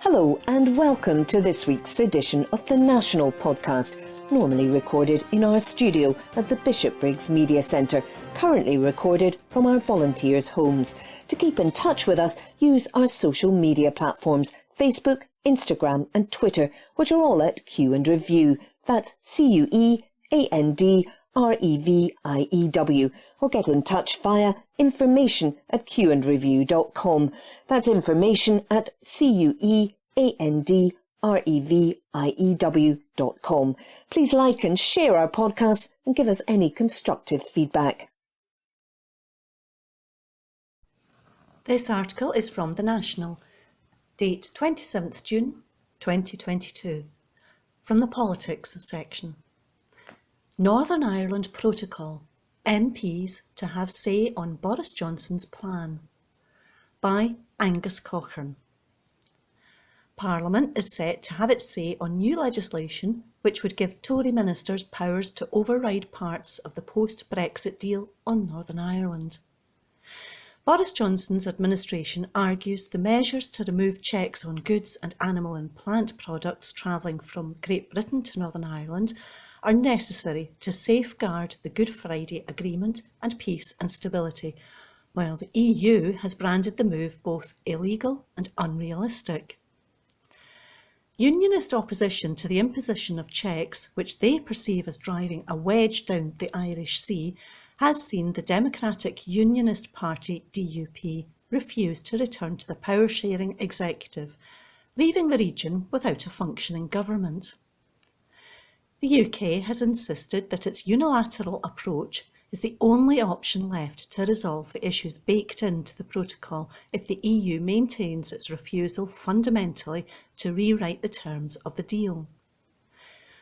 Hello and welcome to this week's edition of the National Podcast, normally recorded in our studio at the Bishopbriggs Media Centre, currently recorded from our volunteers' homes. To keep in touch with us, use our social media platforms, Facebook, Instagram and Twitter, which are all at Q and Review. That's CUEANDREVIEW. Or get in touch via information@qandreview.com. That's information@CUEANDREVIEW.com. Please like and share our podcasts and give us any constructive feedback. This article is from The National, date 27th June 2022, from the Politics section. Northern Ireland Protocol, MPs to have say on Boris Johnson's plan, by Angus Cochrane. Parliament is set to have its say on new legislation which would give Tory ministers powers to override parts of the post-Brexit deal on Northern Ireland. Boris Johnson's administration argues the measures to remove checks on goods and animal and plant products travelling from Great Britain to Northern Ireland are necessary to safeguard the Good Friday Agreement and peace and stability, while the EU has branded the move both illegal and unrealistic. Unionist opposition to the imposition of checks, which they perceive as driving a wedge down the Irish Sea, has seen the Democratic Unionist Party DUP refuse to return to the power-sharing executive, leaving the region without a functioning government. The UK has insisted that its unilateral approach is the only option left to resolve the issues baked into the protocol if the EU maintains its refusal fundamentally to rewrite the terms of the deal.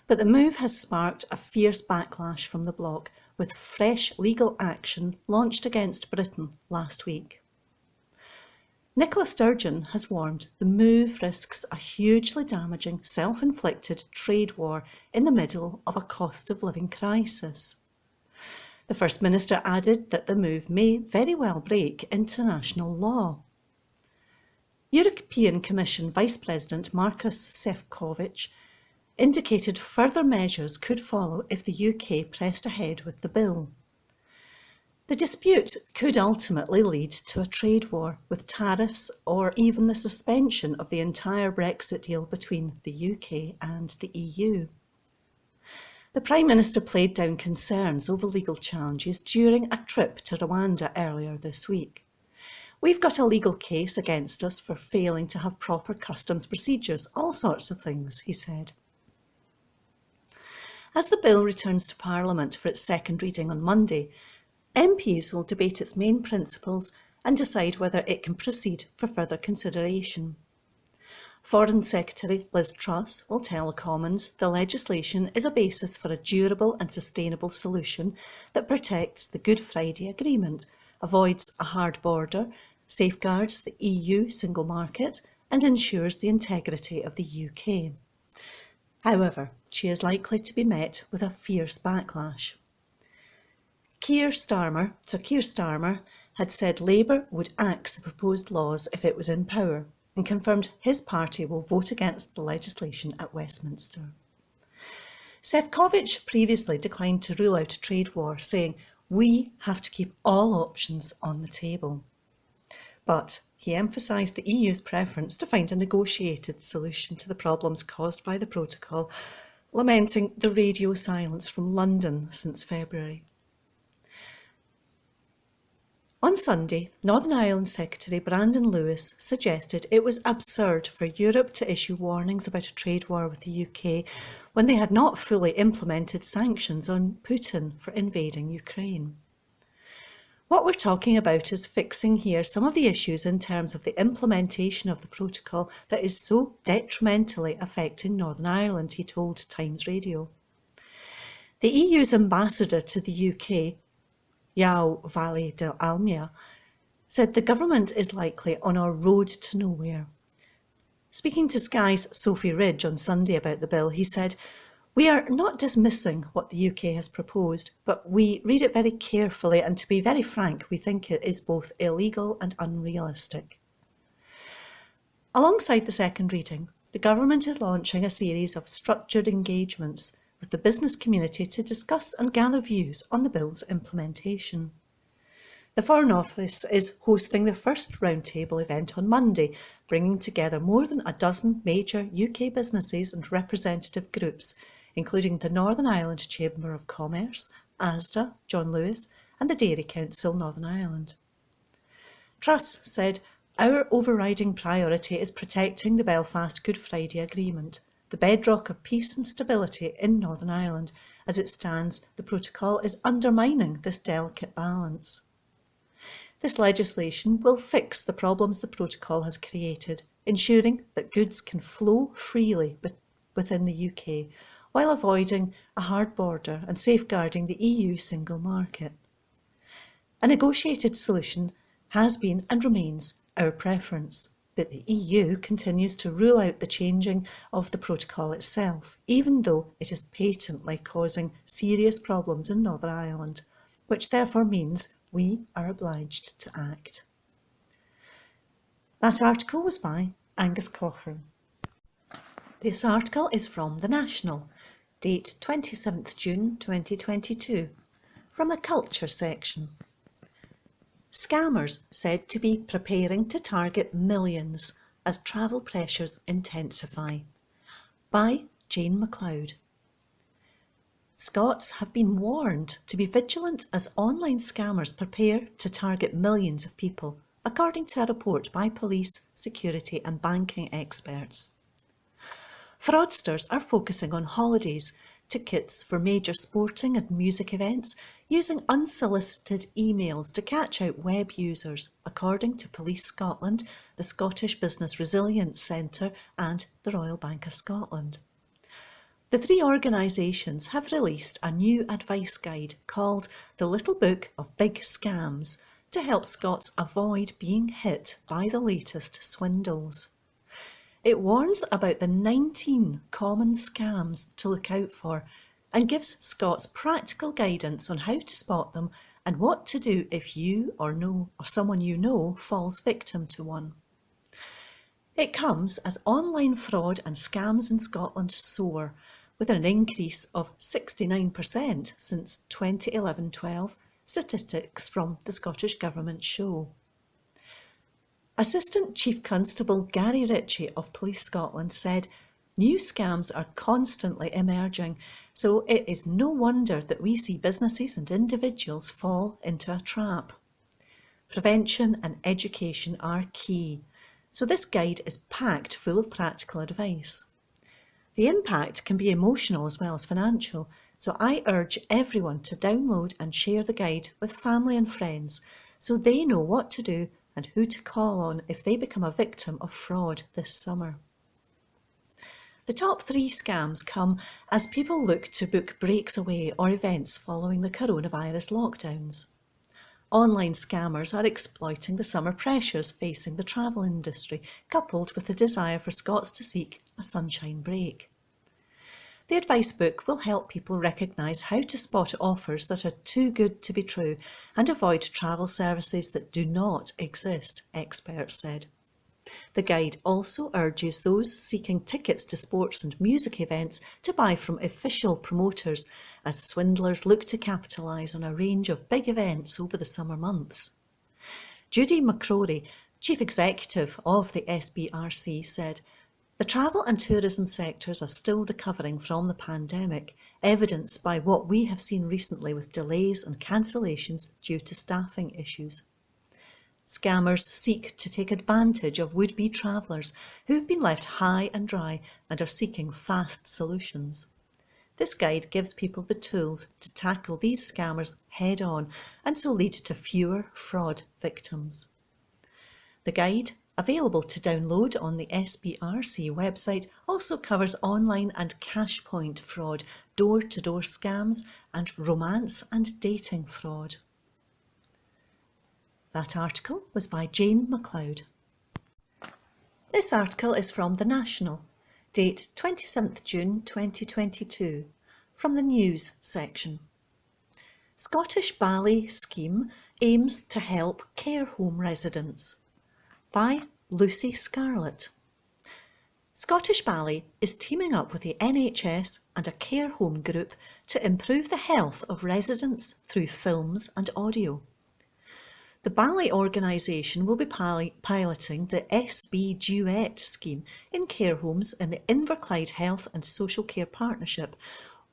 But the move has sparked a fierce backlash from the bloc, with fresh legal action launched against Britain last week. Nicola Sturgeon has warned the move risks a hugely damaging self-inflicted trade war in the middle of a cost of living crisis. The First Minister added that the move may very well break international law. European Commission Vice President Markus Šefčovič indicated further measures could follow if the UK pressed ahead with the bill. The dispute could ultimately lead to a trade war, with tariffs or even the suspension of the entire Brexit deal between the UK and the EU. The Prime Minister played down concerns over legal challenges during a trip to Rwanda earlier this week. "We've got a legal case against us for failing to have proper customs procedures, all sorts of things," he said. As the bill returns to Parliament for its second reading on Monday, MPs will debate its main principles and decide whether it can proceed for further consideration. Foreign Secretary Liz Truss will tell the Commons the legislation is a basis for a durable and sustainable solution that protects the Good Friday Agreement, avoids a hard border, safeguards the EU single market and ensures the integrity of the UK. However, she is likely to be met with a fierce backlash. Kier Starmer had said Labour would axe the proposed laws if it was in power, and confirmed his party will vote against the legislation at Westminster. Šefčovič previously declined to rule out a trade war, saying, "We have to keep all options on the table." But he emphasised the EU's preference to find a negotiated solution to the problems caused by the protocol, lamenting the radio silence from London since February. On Sunday, Northern Ireland Secretary Brandon Lewis suggested it was absurd for Europe to issue warnings about a trade war with the UK when they had not fully implemented sanctions on Putin for invading Ukraine. What we're talking about is fixing here some of the issues in terms of the implementation of the protocol that is so detrimentally affecting Northern Ireland, he told Times Radio. The EU's ambassador to the UK, João Vale de Almeida, said the government is likely on a road to nowhere. Speaking to Sky's Sophie Ridge on Sunday about the bill, he said, "We are not dismissing what the UK has proposed, but we read it very carefully and to be very frank, we think it is both illegal and unrealistic." Alongside the second reading, the Government is launching a series of structured engagements with the business community to discuss and gather views on the Bill's implementation. The Foreign Office is hosting the first roundtable event on Monday, bringing together more than a dozen major UK businesses and representative groups, including the Northern Ireland Chamber of Commerce, ASDA, John Lewis, and the Dairy Council Northern Ireland. Truss said, "Our overriding priority is protecting the Belfast Good Friday Agreement, the bedrock of peace and stability in Northern Ireland. As it stands, the protocol is undermining this delicate balance." This legislation will fix the problems the protocol has created, ensuring that goods can flow freely within the UK, while avoiding a hard border and safeguarding the EU single market. A negotiated solution has been and remains our preference, but the EU continues to rule out the changing of the protocol itself, even though it is patently causing serious problems in Northern Ireland, which therefore means we are obliged to act. That article was by Angus Cochrane. This article is from The National, date 27th June 2022, from the Culture section. Scammers said to be preparing to target millions as travel pressures intensify. By Jane MacLeod. Scots have been warned to be vigilant as online scammers prepare to target millions of people, according to a report by police, security and banking experts. Fraudsters are focusing on holidays, tickets for major sporting and music events, using unsolicited emails to catch out web users, according to Police Scotland, the Scottish Business Resilience Centre and the Royal Bank of Scotland. The three organisations have released a new advice guide called The Little Book of Big Scams to help Scots avoid being hit by the latest swindles. It warns about the 19 common scams to look out for and gives Scots practical guidance on how to spot them and what to do if you or someone you know falls victim to one. It comes as online fraud and scams in Scotland soar, with an increase of 69% since 2011-12, statistics from the Scottish Government show. Assistant Chief Constable Gary Ritchie of Police Scotland said, "New scams are constantly emerging, so it is no wonder that we see businesses and individuals fall into a trap. Prevention and education are key, so this guide is packed full of practical advice. The impact can be emotional as well as financial, so I urge everyone to download and share the guide with family and friends so they know what to do and who to call on if they become a victim of fraud this summer." The top three scams come as people look to book breaks away or events following the coronavirus lockdowns. Online scammers are exploiting the summer pressures facing the travel industry, coupled with the desire for Scots to seek a sunshine break. The advice book will help people recognise how to spot offers that are too good to be true and avoid travel services that do not exist, experts said. The guide also urges those seeking tickets to sports and music events to buy from official promoters, as swindlers look to capitalise on a range of big events over the summer months. Judy McCrory, Chief Executive of the SBRC, said, "The travel and tourism sectors are still recovering from the pandemic, evidenced by what we have seen recently with delays and cancellations due to staffing issues. Scammers seek to take advantage of would-be travellers who have been left high and dry and are seeking fast solutions. This guide gives people the tools to tackle these scammers head-on and so lead to fewer fraud victims." The guide, available to download on the SBRC website, also covers online and cash point fraud, door-to-door scams and romance and dating fraud. That article was by Jane MacLeod. This article is from The National, date 27th June 2022, from the News section. Scottish Ballet scheme aims to help care home residents. By Lucy Scarlett. Scottish Ballet is teaming up with the NHS and a care home group to improve the health of residents through films and audio. The ballet organisation will be piloting the SB Duet scheme in care homes in the Inverclyde Health and Social Care Partnership,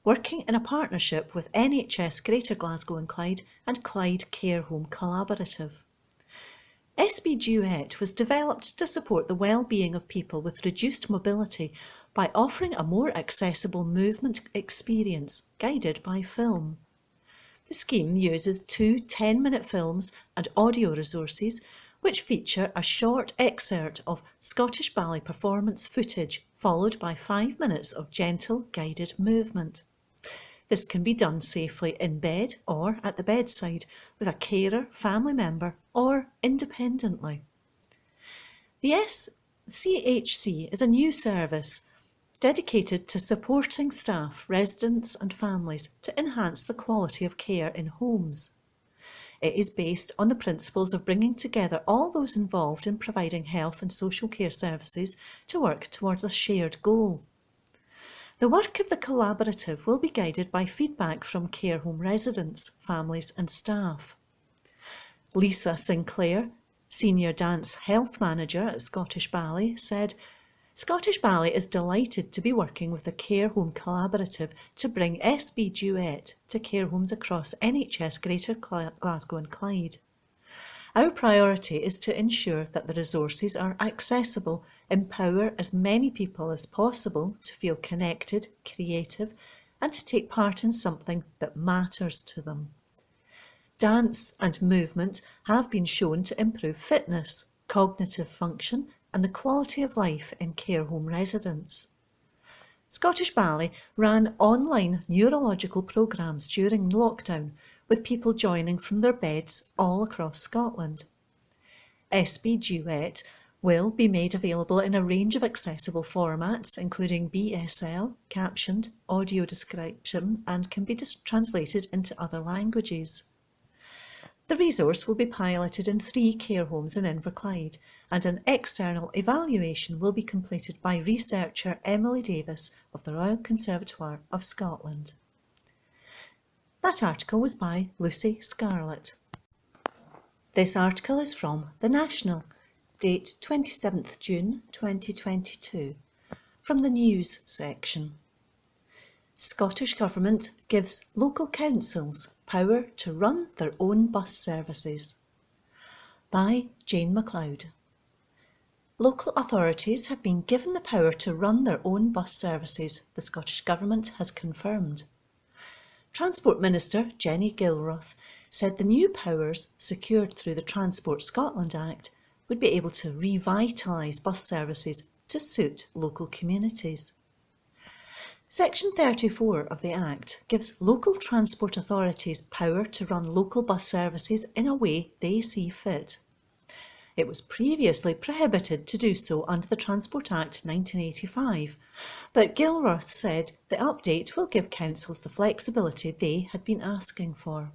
working in a partnership with NHS Greater Glasgow and Clyde and Clyde Care Home Collaborative. SB Duet was developed to support the well-being of people with reduced mobility by offering a more accessible movement experience guided by film. The scheme uses 2 10-minute films and audio resources which feature a short excerpt of Scottish Ballet performance footage followed by 5 minutes of gentle guided movement. This can be done safely in bed or at the bedside with a carer, family member or independently. The SCHC is a new service dedicated to supporting staff, residents and families to enhance the quality of care in homes. It is based on the principles of bringing together all those involved in providing health and social care services to work towards a shared goal. The work of the collaborative will be guided by feedback from care home residents, families and staff. Lisa Sinclair, Senior Dance Health Manager at Scottish Ballet, said, "Scottish Ballet is delighted to be working with the Care Home Collaborative to bring SB Duet to care homes across NHS Greater Glasgow and Clyde. Our priority is to ensure that the resources are accessible, empower as many people as possible to feel connected, creative, and to take part in something that matters to them. Dance and movement have been shown to improve fitness, cognitive function, and the quality of life in care home residents." Scottish Ballet ran online neurological programmes during lockdown, with people joining from their beds all across Scotland. SB Duet will be made available in a range of accessible formats, including BSL, captioned, audio description, and can be translated into other languages. The resource will be piloted in 3 care homes in Inverclyde, and an external evaluation will be completed by researcher Emily Davis of the Royal Conservatoire of Scotland. That article was by Lucy Scarlett. This article is from The National, date 27th June 2022, from the News section. Scottish Government gives local councils power to run their own bus services. By Jane MacLeod. Local authorities have been given the power to run their own bus services, the Scottish Government has confirmed. Transport Minister Jenny Gilroth said the new powers secured through the Transport Scotland Act would be able to revitalise bus services to suit local communities. Section 34 of the Act gives local transport authorities power to run local bus services in a way they see fit. It was previously prohibited to do so under the Transport Act 1985, but Gilroth said the update will give councils the flexibility they had been asking for.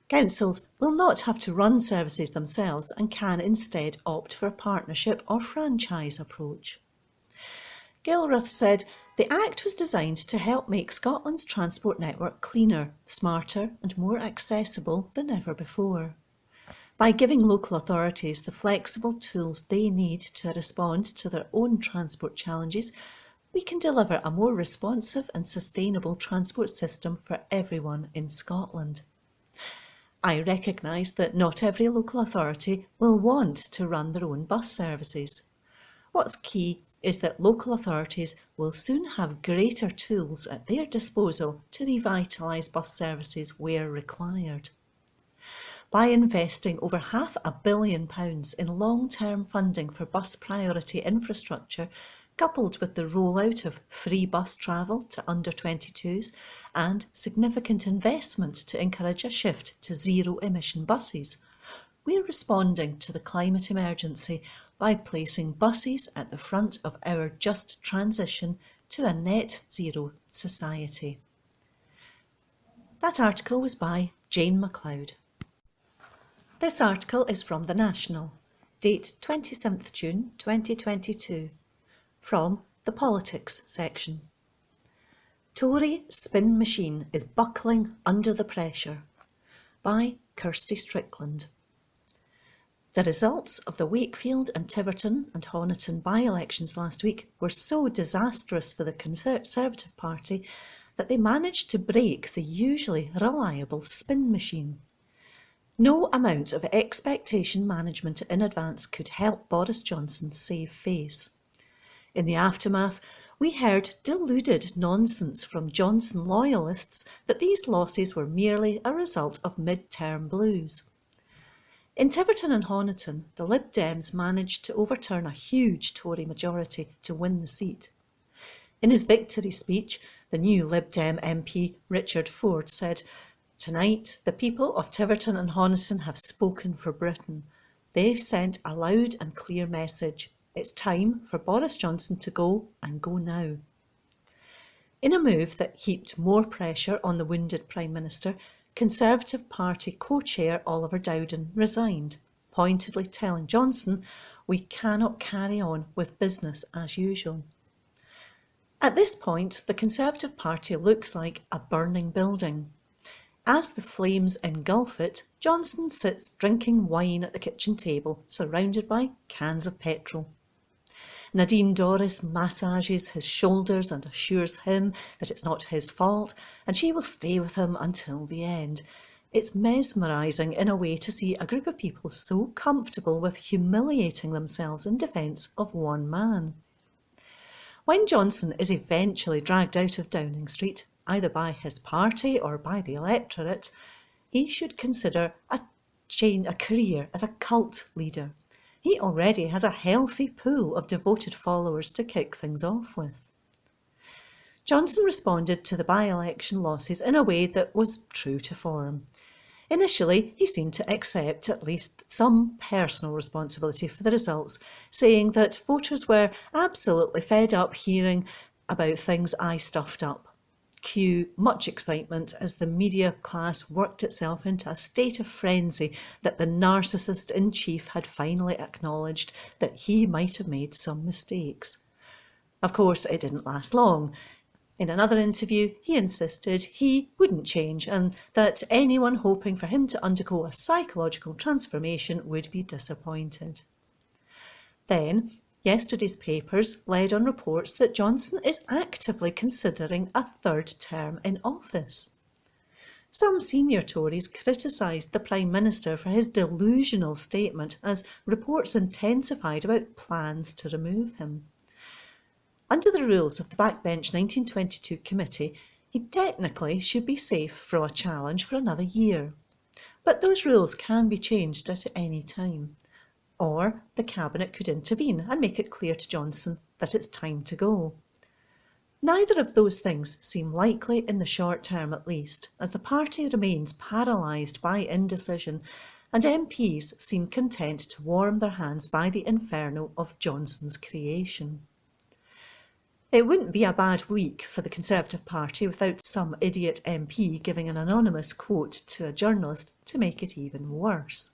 Councils will not have to run services themselves and can instead opt for a partnership or franchise approach. Gilroth said the Act was designed to help make Scotland's transport network cleaner, smarter and more accessible than ever before. By giving local authorities the flexible tools they need to respond to their own transport challenges, we can deliver a more responsive and sustainable transport system for everyone in Scotland. I recognise that not every local authority will want to run their own bus services. What's key is that local authorities will soon have greater tools at their disposal to revitalise bus services where required. By investing over £500 million in long-term funding for bus priority infrastructure, coupled with the rollout of free bus travel to under-22s and significant investment to encourage a shift to zero-emission buses, we're responding to the climate emergency by placing buses at the front of our just transition to a net zero society. That article was by Jane MacLeod. This article is from The National, date 27th June 2022, From the Politics section. Tory spin machine is buckling under the pressure, by Kirsty Strickland. The results of the Wakefield and Tiverton and Honiton by-elections last week were so disastrous for the Conservative Party that they managed to break the usually reliable spin machine. No amount of expectation management in advance could help Boris Johnson save face. In the aftermath, we heard deluded nonsense from Johnson loyalists that these losses were merely a result of mid-term blues. In Tiverton and Honiton, the Lib Dems managed to overturn a huge Tory majority to win the seat. In his victory speech, the new Lib Dem MP Richard Ford said, "Tonight, the people of Tiverton and Honiton have spoken for Britain. They've sent a loud and clear message. It's time for Boris Johnson to go, and go now." In a move that heaped more pressure on the wounded Prime Minister, Conservative Party co-chair Oliver Dowden resigned, pointedly telling Johnson, "We cannot carry on with business as usual." At this point, the Conservative Party looks like a burning building. As the flames engulf it, Johnson sits drinking wine at the kitchen table, surrounded by cans of petrol. Nadine Dorries massages his shoulders and assures him that it's not his fault, and she will stay with him until the end. It's mesmerising in a way to see a group of people so comfortable with humiliating themselves in defence of one man. When Johnson is eventually dragged out of Downing Street, either by his party or by the electorate, he should consider a career as a cult leader. He already has a healthy pool of devoted followers to kick things off with. Johnson responded to the by-election losses in a way that was true to form. Initially, he seemed to accept at least some personal responsibility for the results, saying that voters were absolutely fed up hearing about things I stuffed up. Cue much excitement as the media class worked itself into a state of frenzy that the narcissist-in-chief had finally acknowledged that he might have made some mistakes. Of course, it didn't last long. In another interview, he insisted he wouldn't change and that anyone hoping for him to undergo a psychological transformation would be disappointed. Then, yesterday's papers led on reports that Johnson is actively considering a third term in office. Some senior Tories criticised the Prime Minister for his delusional statement as reports intensified about plans to remove him. Under the rules of the Backbench 1922 committee, he technically should be safe from a challenge for another year. But those rules can be changed at any time. Or the Cabinet could intervene and make it clear to Johnson that it's time to go. Neither of those things seem likely in the short term at least, as the party remains paralysed by indecision and MPs seem content to warm their hands by the inferno of Johnson's creation. It wouldn't be a bad week for the Conservative Party without some idiot MP giving an anonymous quote to a journalist to make it even worse.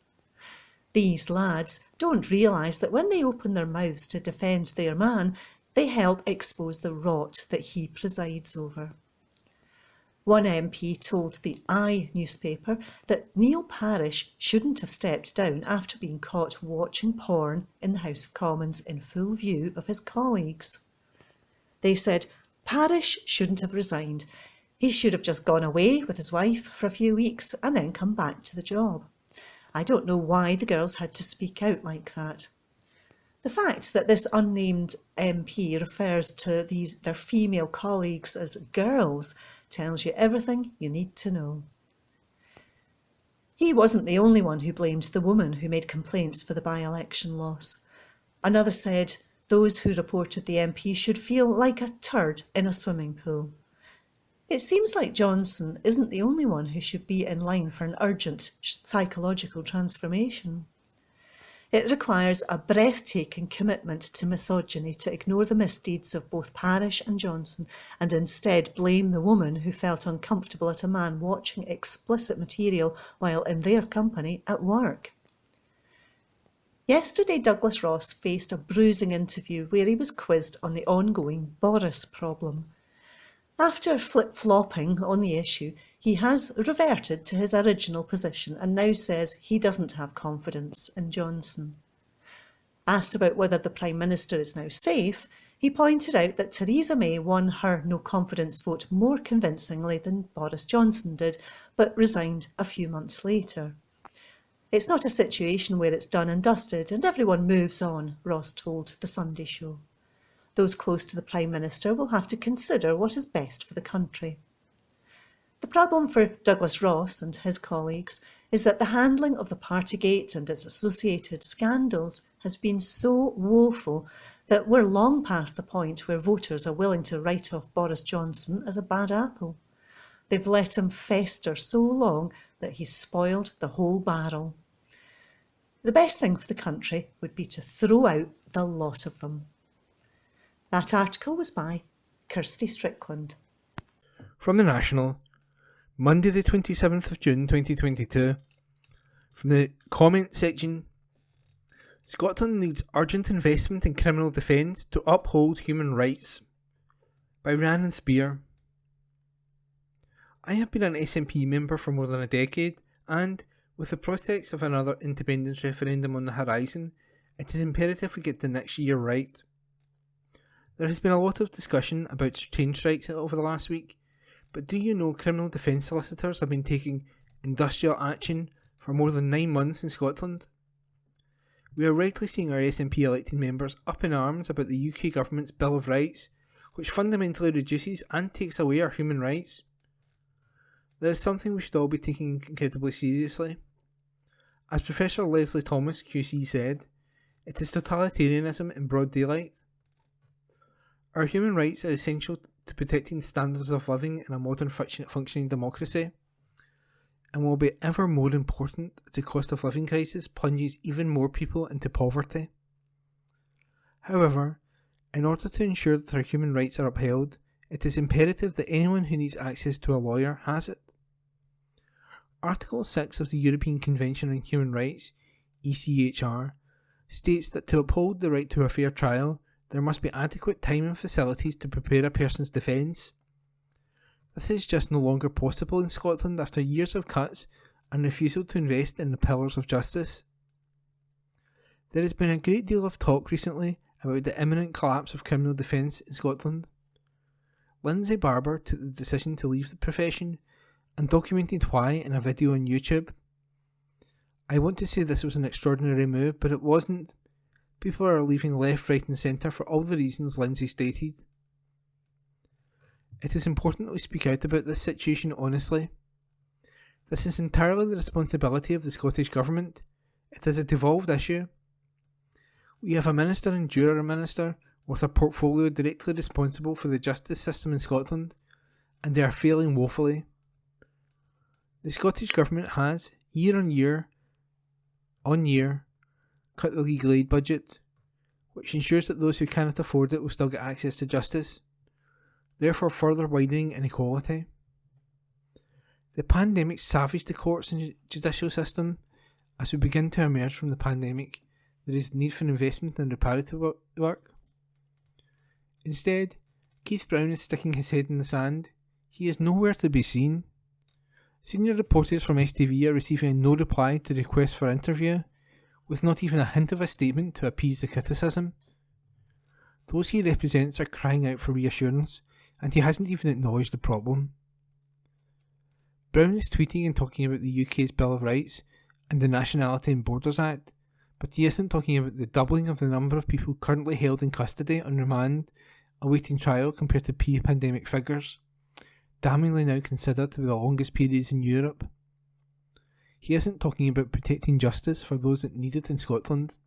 These lads don't realise that when they open their mouths to defend their man, they help expose the rot that he presides over. One MP told the I newspaper that Neil Parish shouldn't have stepped down after being caught watching porn in the House of Commons in full view of his colleagues. They said Parish shouldn't have resigned. He should have just gone away with his wife for a few weeks and then come back to the job. I don't know why the girls had to speak out like that. The fact that this unnamed MP refers to their female colleagues as girls tells you everything you need to know. He wasn't the only one who blamed the woman who made complaints for the by-election loss. Another said those who reported the MP should feel like a turd in a swimming pool. It seems like Johnson isn't the only one who should be in line for an urgent psychological transformation. It requires a breathtaking commitment to misogyny to ignore the misdeeds of both Parish and Johnson and instead blame the woman who felt uncomfortable at a man watching explicit material while in their company at work. Yesterday, Douglas Ross faced a bruising interview where he was quizzed on the ongoing Boris problem. After flip-flopping on the issue, he has reverted to his original position and now says he doesn't have confidence in Johnson. Asked about whether the Prime Minister is now safe, he pointed out that Theresa May won her no-confidence vote more convincingly than Boris Johnson did, but resigned a few months later. It's not a situation where it's done and dusted and everyone moves on, Ross told The Sunday Show. Those close to the Prime Minister will have to consider what is best for the country. The problem for Douglas Ross and his colleagues is that the handling of the Partygate and its associated scandals has been so woeful that we're long past the point where voters are willing to write off Boris Johnson as a bad apple. They've let him fester so long that he's spoiled the whole barrel. The best thing for the country would be to throw out the lot of them. That article was by Kirsty Strickland. From The National, Monday the 27th of June 2022. From the comment section, Scotland needs urgent investment in criminal defence to uphold human rights, by Rhiannon Spear. I have been an SNP member for more than a decade, and, with the prospects of another independence referendum on the horizon, it is imperative we get the next year right. There has been a lot of discussion about train strikes over the last week, but do you know criminal defence solicitors have been taking industrial action for more than 9 months in Scotland? We are rightly seeing our SNP elected members up in arms about the UK government's Bill of Rights, which fundamentally reduces and takes away our human rights. There is something we should all be taking incredibly seriously. As Professor Leslie Thomas QC said, it is totalitarianism in broad daylight. Our human rights are essential to protecting standards of living in a modern functioning democracy, and will be ever more important as the cost of living crisis plunges even more people into poverty. However, in order to ensure that our human rights are upheld, it is imperative that anyone who needs access to a lawyer has it. Article 6 of the European Convention on Human Rights, ECHR, states that to uphold the right to a fair trial, there must be adequate time and facilities to prepare a person's defence. This is just no longer possible in Scotland after years of cuts and refusal to invest in the pillars of justice. There has been a great deal of talk recently about the imminent collapse of criminal defence in Scotland. Lindsay Barber took the decision to leave the profession and documented why in a video on YouTube. I want to say this was an extraordinary move, but it wasn't. People are leaving left, right and centre for all the reasons Lindsay stated. It is important that we speak out about this situation honestly. This is entirely the responsibility of the Scottish Government. It is a devolved issue. We have a Minister and Juror Minister with a portfolio directly responsible for the justice system in Scotland, and they are failing woefully. The Scottish Government has, year on year, cut the legal aid budget, which ensures that those who cannot afford it will still get access to justice, therefore further widening inequality. The pandemic savaged the courts and judicial system. As we begin to emerge from the pandemic, there is need for investment in reparative work. Instead, Keith Brown is sticking his head in the sand. He is nowhere to be seen. Senior reporters from STV are receiving no reply to requests for interview, with not even a hint of a statement to appease the criticism. Those he represents are crying out for reassurance, and he hasn't even acknowledged the problem. Brown is tweeting and talking about the UK's Bill of Rights and the Nationality and Borders Act, but he isn't talking about the doubling of the number of people currently held in custody on remand awaiting trial compared to pre-pandemic figures, damningly now considered to be the longest periods in Europe. He isn't talking about protecting justice for those that need it in Scotland.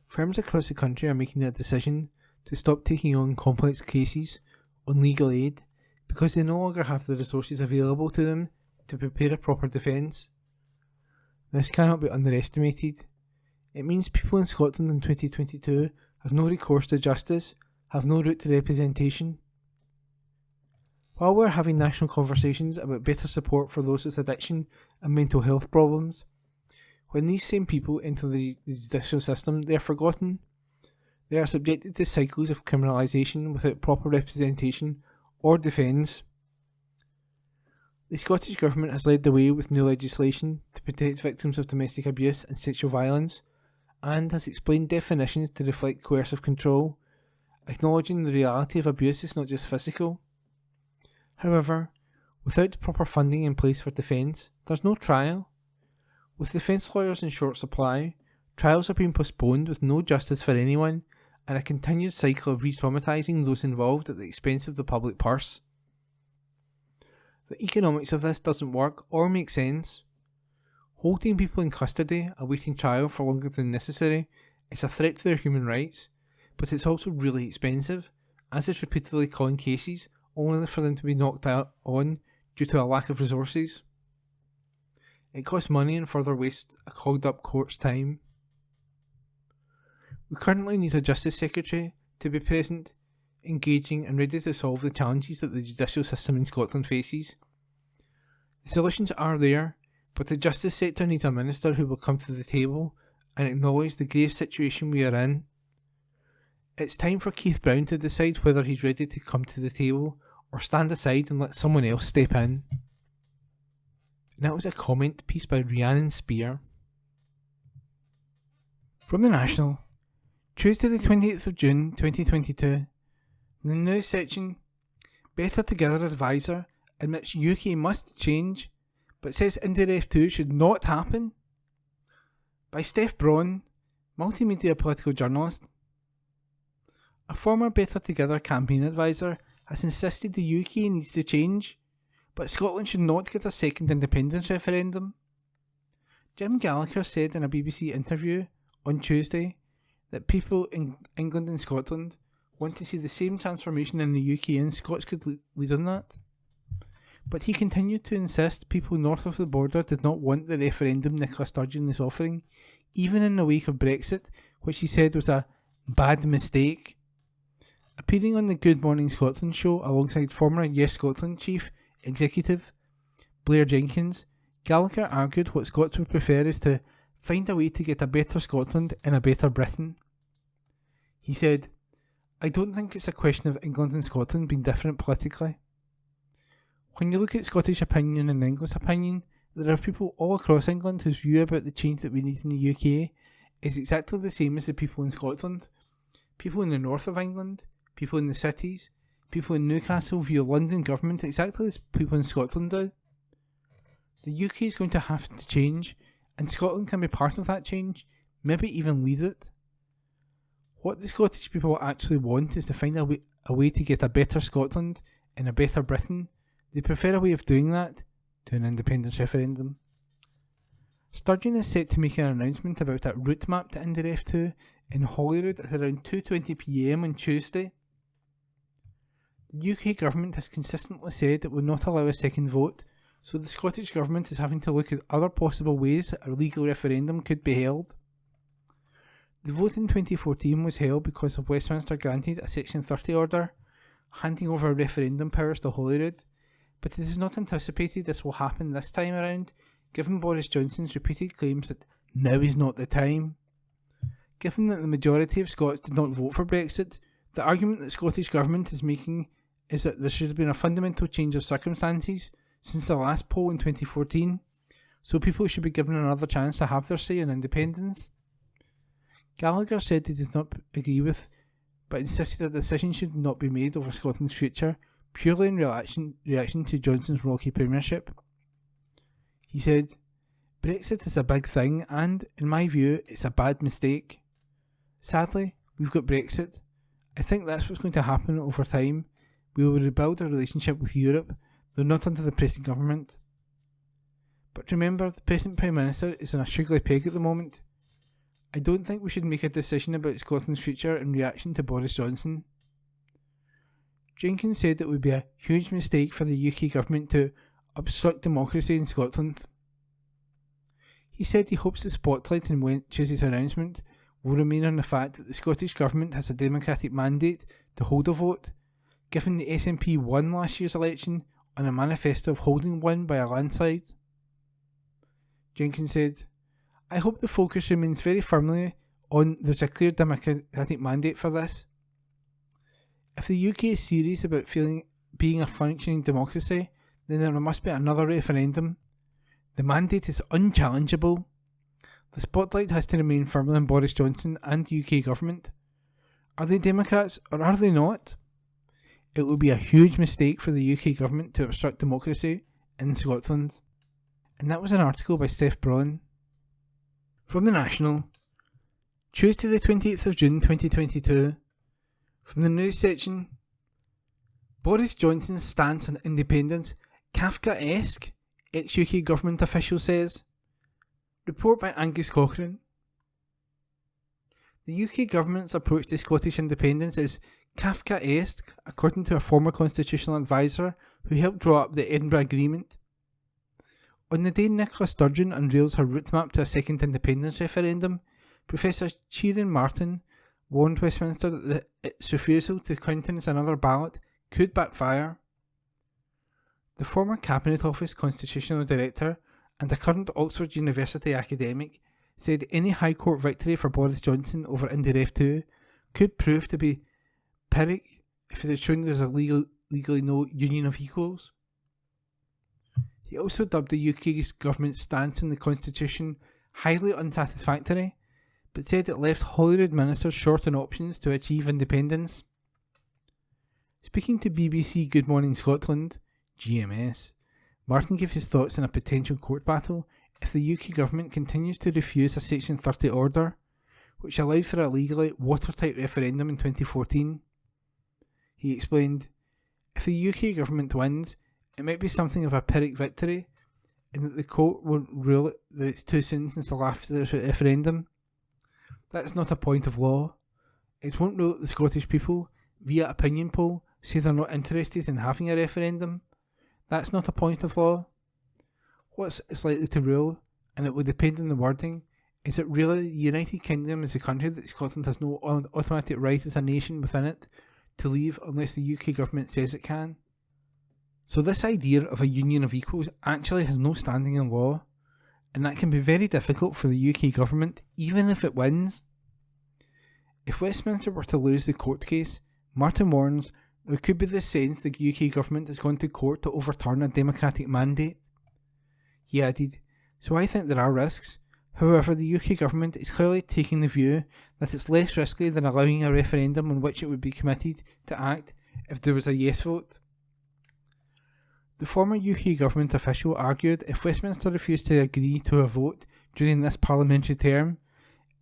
Firms across the country are making a decision to stop taking on complex cases on legal aid because they no longer have the resources available to them to prepare a proper defence. This cannot be underestimated. It means people in Scotland in 2022 have no recourse to justice, have no route to representation. While we're having national conversations about better support for those with addiction and mental health problems, When these same people enter the judicial system, they are forgotten. They are subjected to cycles of criminalisation without proper representation or defence. The Scottish Government has led the way with new legislation to protect victims of domestic abuse and sexual violence, and has explained definitions to reflect coercive control, acknowledging the reality of abuse is not just physical. However, without proper funding in place for defence, there's no trial. With defence lawyers in short supply, trials are being postponed with no justice for anyone, and a continued cycle of re-traumatising those involved at the expense of the public purse. The economics of this doesn't work or make sense. Holding people in custody, awaiting trial for longer than necessary, is a threat to their human rights, but it's also really expensive, as is repeatedly calling cases only for them to be knocked out on due to a lack of resources. It costs money and further wastes a clogged up court's time. We currently need a Justice Secretary to be present, engaging and ready to solve the challenges that the judicial system in Scotland faces. The solutions are there, but the justice sector needs a minister who will come to the table and acknowledge the grave situation we are in. It's time for Keith Brown to decide whether he's ready to come to the table or stand aside and let someone else step in. And that was a comment piece by Rhiannon Spear. From the National, Tuesday the 28th of June 2022. In the news section, Better Together advisor admits UK must change, but says Indirect 2 should not happen. By Steph Braun, multimedia political journalist. A former Better Together campaign advisor has insisted the UK needs to change, but Scotland should not get a second independence referendum. Jim Gallagher said in a BBC interview on Tuesday that people in England and Scotland want to see the same transformation in the UK, and Scots could lead on that. But he continued to insist people north of the border did not want the referendum Nicola Sturgeon is offering, even in the wake of Brexit, which he said was a bad mistake. Appearing on the Good Morning Scotland show alongside former Yes Scotland chief executive Blair Jenkins, Gallagher argued what Scots would prefer is to find a way to get a better Scotland and a better Britain. He said, "I don't think it's a question of England and Scotland being different politically. When you look at Scottish opinion and English opinion, there are people all across England whose view about the change that we need in the UK is exactly the same as the people in Scotland. People in the north of England, people in the cities, people in Newcastle view London government exactly as people in Scotland do. The UK is going to have to change, and Scotland can be part of that change, maybe even lead it. What the Scottish people actually want is to find a way to get a better Scotland and a better Britain. They prefer a way of doing that to an independence referendum." Sturgeon is set to make an announcement about a route map to Indirect 2 in Holyrood at around 2:20pm on Tuesday. The UK government has consistently said it will not allow a second vote, so the Scottish government is having to look at other possible ways a legal referendum could be held. The vote in 2014 was held because of Westminster granted a Section 30 order, handing over referendum powers to Holyrood, but it is not anticipated this will happen this time around, given Boris Johnson's repeated claims that now is not the time. Given that the majority of Scots did not vote for Brexit, the argument that the Scottish Government is making is that there should have been a fundamental change of circumstances since the last poll in 2014, so people should be given another chance to have their say on independence. Gallagher said he did not agree with, but insisted a decision should not be made over Scotland's future purely in reaction to Johnson's rocky premiership. He said, "Brexit is a big thing and, in my view, it's a bad mistake. Sadly, we've got Brexit. I think that's what's going to happen over time. We will rebuild our relationship with Europe, though not under the present government. But remember, the present Prime Minister is on a sugary peg at the moment. I don't think we should make a decision about Scotland's future in reaction to Boris Johnson." Jenkins said it would be a huge mistake for the UK government to obstruct democracy in Scotland. He said he hopes the spotlight in Tuesday's announcement will remain on the fact that the Scottish Government has a democratic mandate to hold a vote, given the SNP won last year's election on a manifesto of holding one by a landslide. Jenkins said, I hope the focus remains very firmly on there's a clear democratic mandate for this. If the UK is serious about being a functioning democracy, then there must be another referendum. The mandate is unchallengeable. The spotlight has to remain firmly on Boris Johnson and the UK government. Are they Democrats or are they not? It would be a huge mistake for the UK government to obstruct democracy in Scotland. And that was an article by Steph Braun. From The National, Tuesday the 28th of June 2022. From the news section, Boris Johnson's stance on independence Kafkaesque, ex-UK government official says. Report by Angus Cochrane. The UK government's approach to Scottish independence is Kafkaesque, according to a former constitutional advisor who helped draw up the Edinburgh Agreement. On the day Nicola Sturgeon unveils her route map to a second independence referendum, Professor Ciaran Martin warned Westminster that its refusal to countenance another ballot could backfire. The former Cabinet Office Constitutional Director and a current Oxford University academic said any High Court victory for Boris Johnson over Indy 2 could prove to be Pyrrhic if it is shown there's a legally no union of equals. He also dubbed the UK's government's stance on the constitution highly unsatisfactory, but said it left Holyrood ministers short on options to achieve independence. Speaking to BBC Good Morning Scotland, GMS, Martin gave his thoughts on a potential court battle if the UK government continues to refuse a Section 30 order, which allowed for a legally watertight referendum in 2014. He explained, if the UK government wins, it might be something of a Pyrrhic victory, in that the court won't rule that it's too soon since the last referendum. That's not a point of law. It won't rule that the Scottish people, via opinion poll, say they're not interested in having a referendum. That's not a point of law. What's it's likely to rule, and it will depend on the wording, is that really the United Kingdom is a country that Scotland has no automatic right as a nation within it to leave unless the UK government says it can. So this idea of a union of equals actually has no standing in law, and that can be very difficult for the UK government even if it wins. If Westminster were to lose the court case, Martin warns there could be the sense the UK government has gone to court to overturn a democratic mandate. He added, so I think there are risks. However, the UK government is clearly taking the view that it's less risky than allowing a referendum on which it would be committed to act if there was a yes vote. The former UK government official argued if Westminster refused to agree to a vote during this parliamentary term,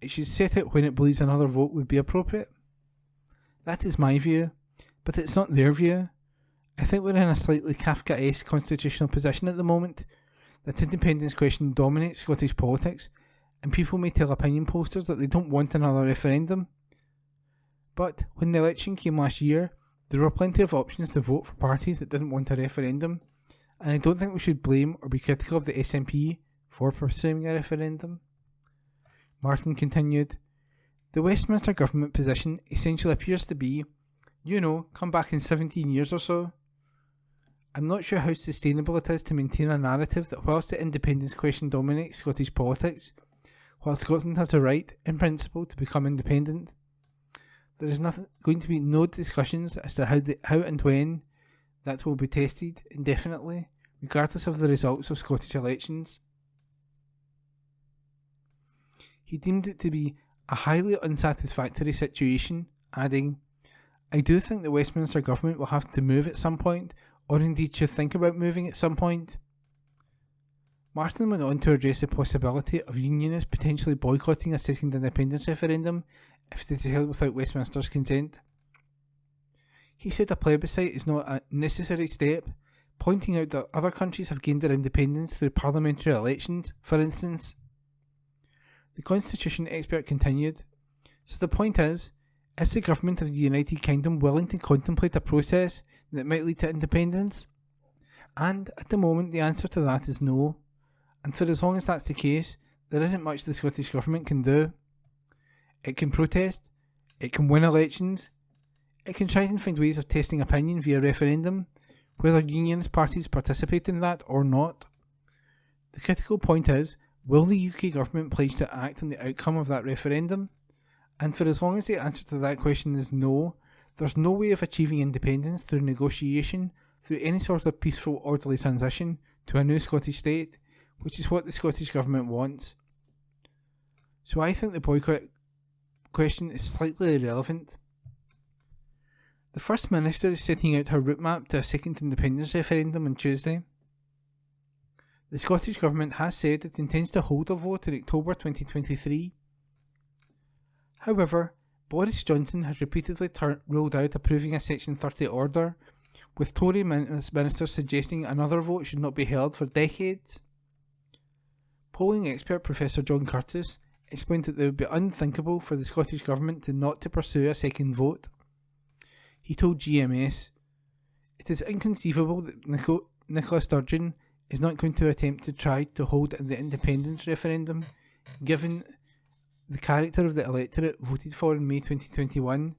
it should set it when it believes another vote would be appropriate. That is my view, but it's not their view. I think we're in a slightly Kafkaesque constitutional position at the moment. That independence question dominates Scottish politics, and people may tell opinion posters that they don't want another referendum. But when the election came last year, there were plenty of options to vote for parties that didn't want a referendum, and I don't think we should blame or be critical of the SNP for pursuing a referendum. Martin continued, the Westminster government position essentially appears to be, come back in 17 years or so. I'm not sure how sustainable it is to maintain a narrative that whilst the independence question dominates Scottish politics, while Scotland has a right, in principle, to become independent, there is going to be no discussions as to how and when that will be tested indefinitely, regardless of the results of Scottish elections. He deemed it to be a highly unsatisfactory situation, adding, I do think the Westminster government will have to move at some point, or indeed should think about moving at some point. Martin went on to address the possibility of unionists potentially boycotting a second independence referendum if it is held without Westminster's consent. He said a plebiscite is not a necessary step, pointing out that other countries have gained their independence through parliamentary elections, for instance. The constitution expert continued, so the point is the government of the United Kingdom willing to contemplate a process that might lead to independence? And at the moment the answer to that is no, and for as long as that's the case, there isn't much the Scottish government can do. It can protest, it can win elections, it can try and find ways of testing opinion via referendum, whether unionist parties participate in that or not. The critical point is, Will the UK government pledge to act on the outcome of that referendum? And for as long as the answer to that question is no, there's no way of achieving independence through negotiation, through any sort of peaceful, orderly transition to a new Scottish state, which is what the Scottish Government wants. So I think the boycott question is slightly irrelevant. The First Minister is setting out her route map to a second independence referendum on Tuesday. The Scottish Government has said it intends to hold a vote in October 2023. However, Boris Johnson has repeatedly ruled out approving a Section 30 order, with Tory ministers suggesting another vote should not be held for decades. Polling expert Professor John Curtis explained that it would be unthinkable for the Scottish Government not to pursue a second vote. He told GMS, "It is inconceivable that Nicola Sturgeon is not going to attempt to try to hold the independence referendum, given the character of the electorate voted for in May 2021,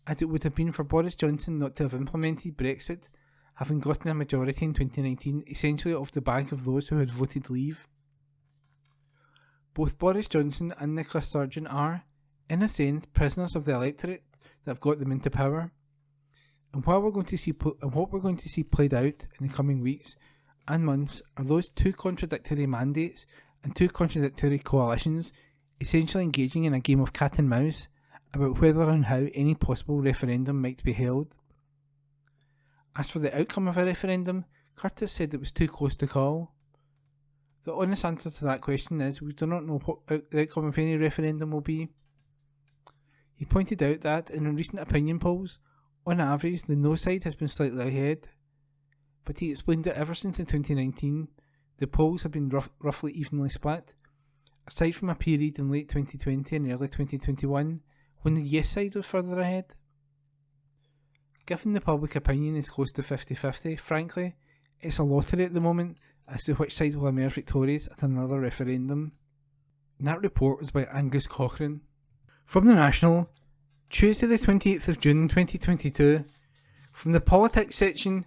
as it would have been for Boris Johnson not to have implemented Brexit, having gotten a majority in 2019, essentially off the back of those who had voted leave. Both Boris Johnson and Nicola Sturgeon are, in a sense, prisoners of the electorate that have got them into power. And what we're going to see played out in the coming weeks and months are those two contradictory mandates and two contradictory coalitions essentially engaging in a game of cat and mouse about whether and how any possible referendum might be held. As for the outcome of a referendum, Curtis said it was too close to call. The honest answer to that question is we do not know what the outcome of any referendum will be. He pointed out that in recent opinion polls, on average the no side has been slightly ahead, but he explained that ever since 2019 the polls have been roughly evenly split, aside from a period in late 2020 and early 2021 when the yes side was further ahead. Given the public opinion is close to 50-50, frankly, it's a lottery at the moment as to which side will emerge victorious at another referendum. And that report was by Angus Cochrane. From the National, Tuesday the 28th of June 2022, from the politics section,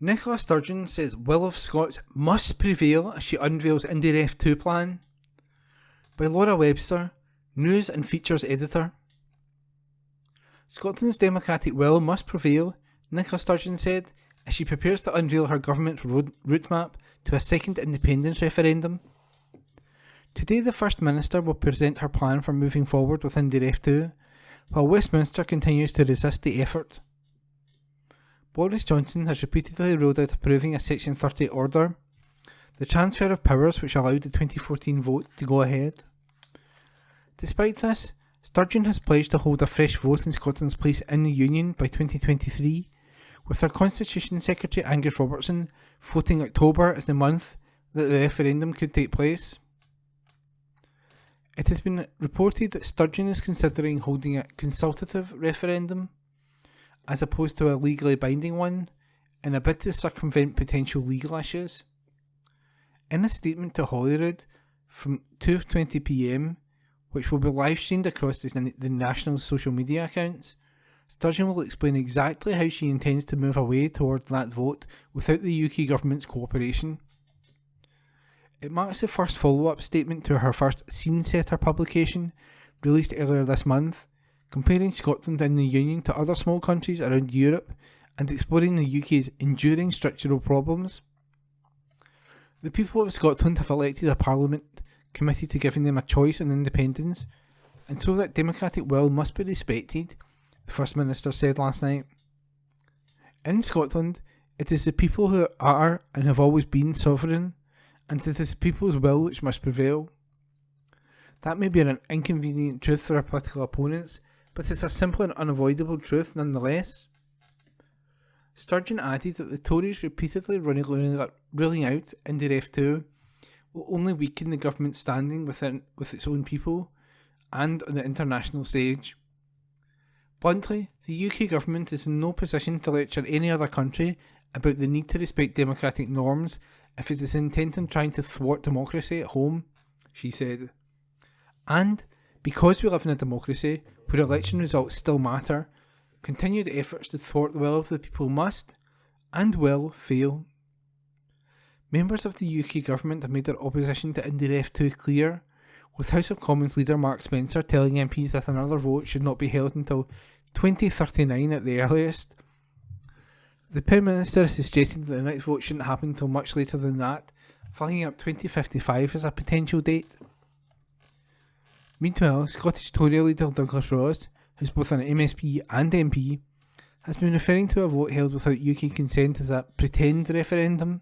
Nicola Sturgeon says will of Scots must prevail as she unveils IndyRef 2 plan. By Laura Webster, News and Features Editor. Scotland's democratic will must prevail, Nicola Sturgeon said, as she prepares to unveil her government's route map to a second independence referendum. Today the First Minister will present her plan for moving forward with IndyRef 2, while Westminster continues to resist the effort. Boris Johnson has repeatedly ruled out approving a Section 30 order, the transfer of powers which allowed the 2014 vote to go ahead. Despite this, Sturgeon has pledged to hold a fresh vote in Scotland's place in the Union by 2023, with her Constitution Secretary Angus Robertson floating October as the month that the referendum could take place. It has been reported that Sturgeon is considering holding a consultative referendum, as opposed to a legally binding one, in a bid to circumvent potential legal issues. In a statement to Holyrood from 2:20 p.m, which will be live streamed across the national social media accounts, Sturgeon will explain exactly how she intends to move away towards that vote without the UK government's cooperation. It marks the first follow-up statement to her first Scene Setter publication, released earlier this month, comparing Scotland and the Union to other small countries around Europe and exploring the UK's enduring structural problems. The people of Scotland have elected a parliament committed to giving them a choice on independence, and so that democratic will must be respected, the First Minister said last night. In Scotland, it is the people who are and have always been sovereign, and it is the people's will which must prevail. That may be an inconvenient truth for our political opponents, but it's a simple and unavoidable truth nonetheless. Sturgeon added that the Tories repeatedly ruling out IndyRef 2 will only weaken the government's standing with its own people and on the international stage. Bluntly, the UK government is in no position to lecture any other country about the need to respect democratic norms if it is intent on trying to thwart democracy at home, she said. And, because we live in a democracy where election results still matter, continued efforts to thwart the will of the people must, and will, fail. Members of the UK government have made their opposition to IndyRef 2 clear, with House of Commons leader Mark Spencer telling MPs that another vote should not be held until 2039 at the earliest. The Prime Minister has suggested that the next vote shouldn't happen until much later than that, flagging up 2055 as a potential date. Meanwhile, Scottish Tory leader Douglas Ross, who's both an MSP and MP, has been referring to a vote held without UK consent as a pretend referendum.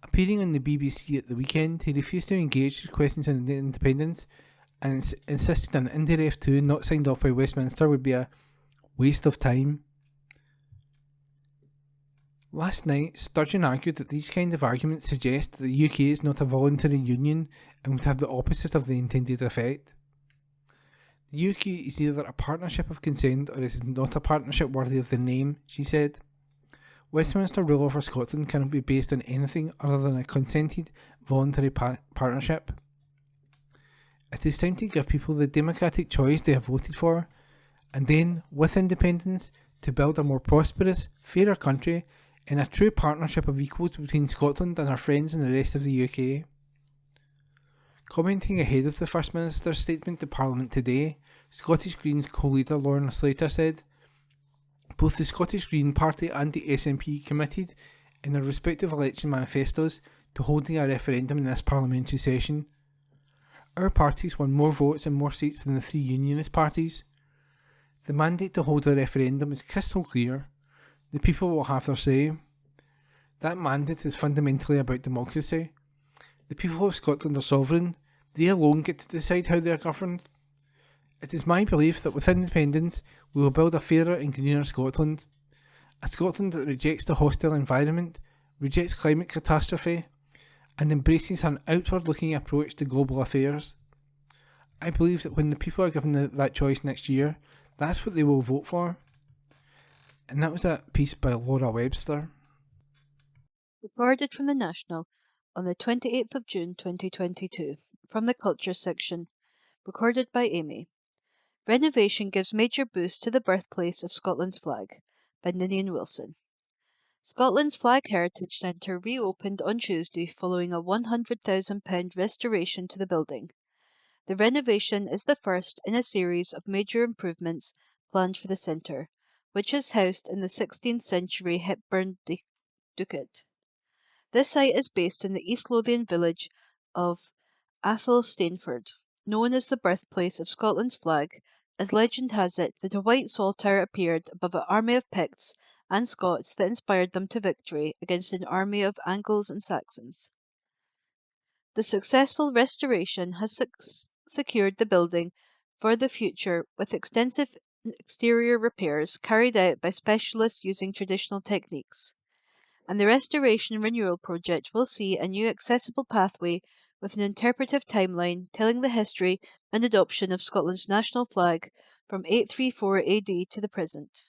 Appearing on the BBC at the weekend, he refused to engage with questions on independence and insisted an IndyRef 2 not signed off by Westminster would be a waste of time. Last night, Sturgeon argued that these kind of arguments suggest that the UK is not a voluntary union and would have the opposite of the intended effect. The UK is either a partnership of consent or it is not a partnership worthy of the name, she said. Westminster rule over Scotland cannot be based on anything other than a consented, voluntary partnership. It is time to give people the democratic choice they have voted for, and then, with independence, to build a more prosperous, fairer country in a true partnership of equals between Scotland and our friends in the rest of the UK. Commenting ahead of the First Minister's statement to Parliament today, Scottish Greens co-leader Lorna Slater said, "Both the Scottish Green Party and the SNP committed, in their respective election manifestos, to holding a referendum in this parliamentary session. Our parties won more votes and more seats than the three unionist parties. The mandate to hold a referendum is crystal clear. The people will have their say. That mandate is fundamentally about democracy. The people of Scotland are sovereign. They alone get to decide how they are governed. It is my belief that with independence, we will build a fairer and greener Scotland. A Scotland that rejects the hostile environment, rejects climate catastrophe, and embraces an outward-looking approach to global affairs. I believe that when the people are given that choice next year, that's what they will vote for." And that was a piece by Laura Webster. Recorded from the National on the 28th of June 2022, from the Culture section. Recorded by Amy. Renovation gives major boost to the birthplace of Scotland's flag, by Ninian Wilson. Scotland's Flag Heritage Centre reopened on Tuesday following a £100,000 restoration to the building. The renovation is the first in a series of major improvements planned for the centre, which is housed in the 16th century Hepburn Ducat. This site is based in the East Lothian village of Athelstaneford, known as the birthplace of Scotland's flag, as legend has it that a white saltire appeared above an army of Picts and Scots that inspired them to victory against an army of Angles and Saxons. The successful restoration has secured the building for the future with extensive exterior repairs carried out by specialists using traditional techniques. And the restoration and renewal project will see a new accessible pathway with an interpretive timeline telling the history and adoption of Scotland's national flag from 834 AD to the present.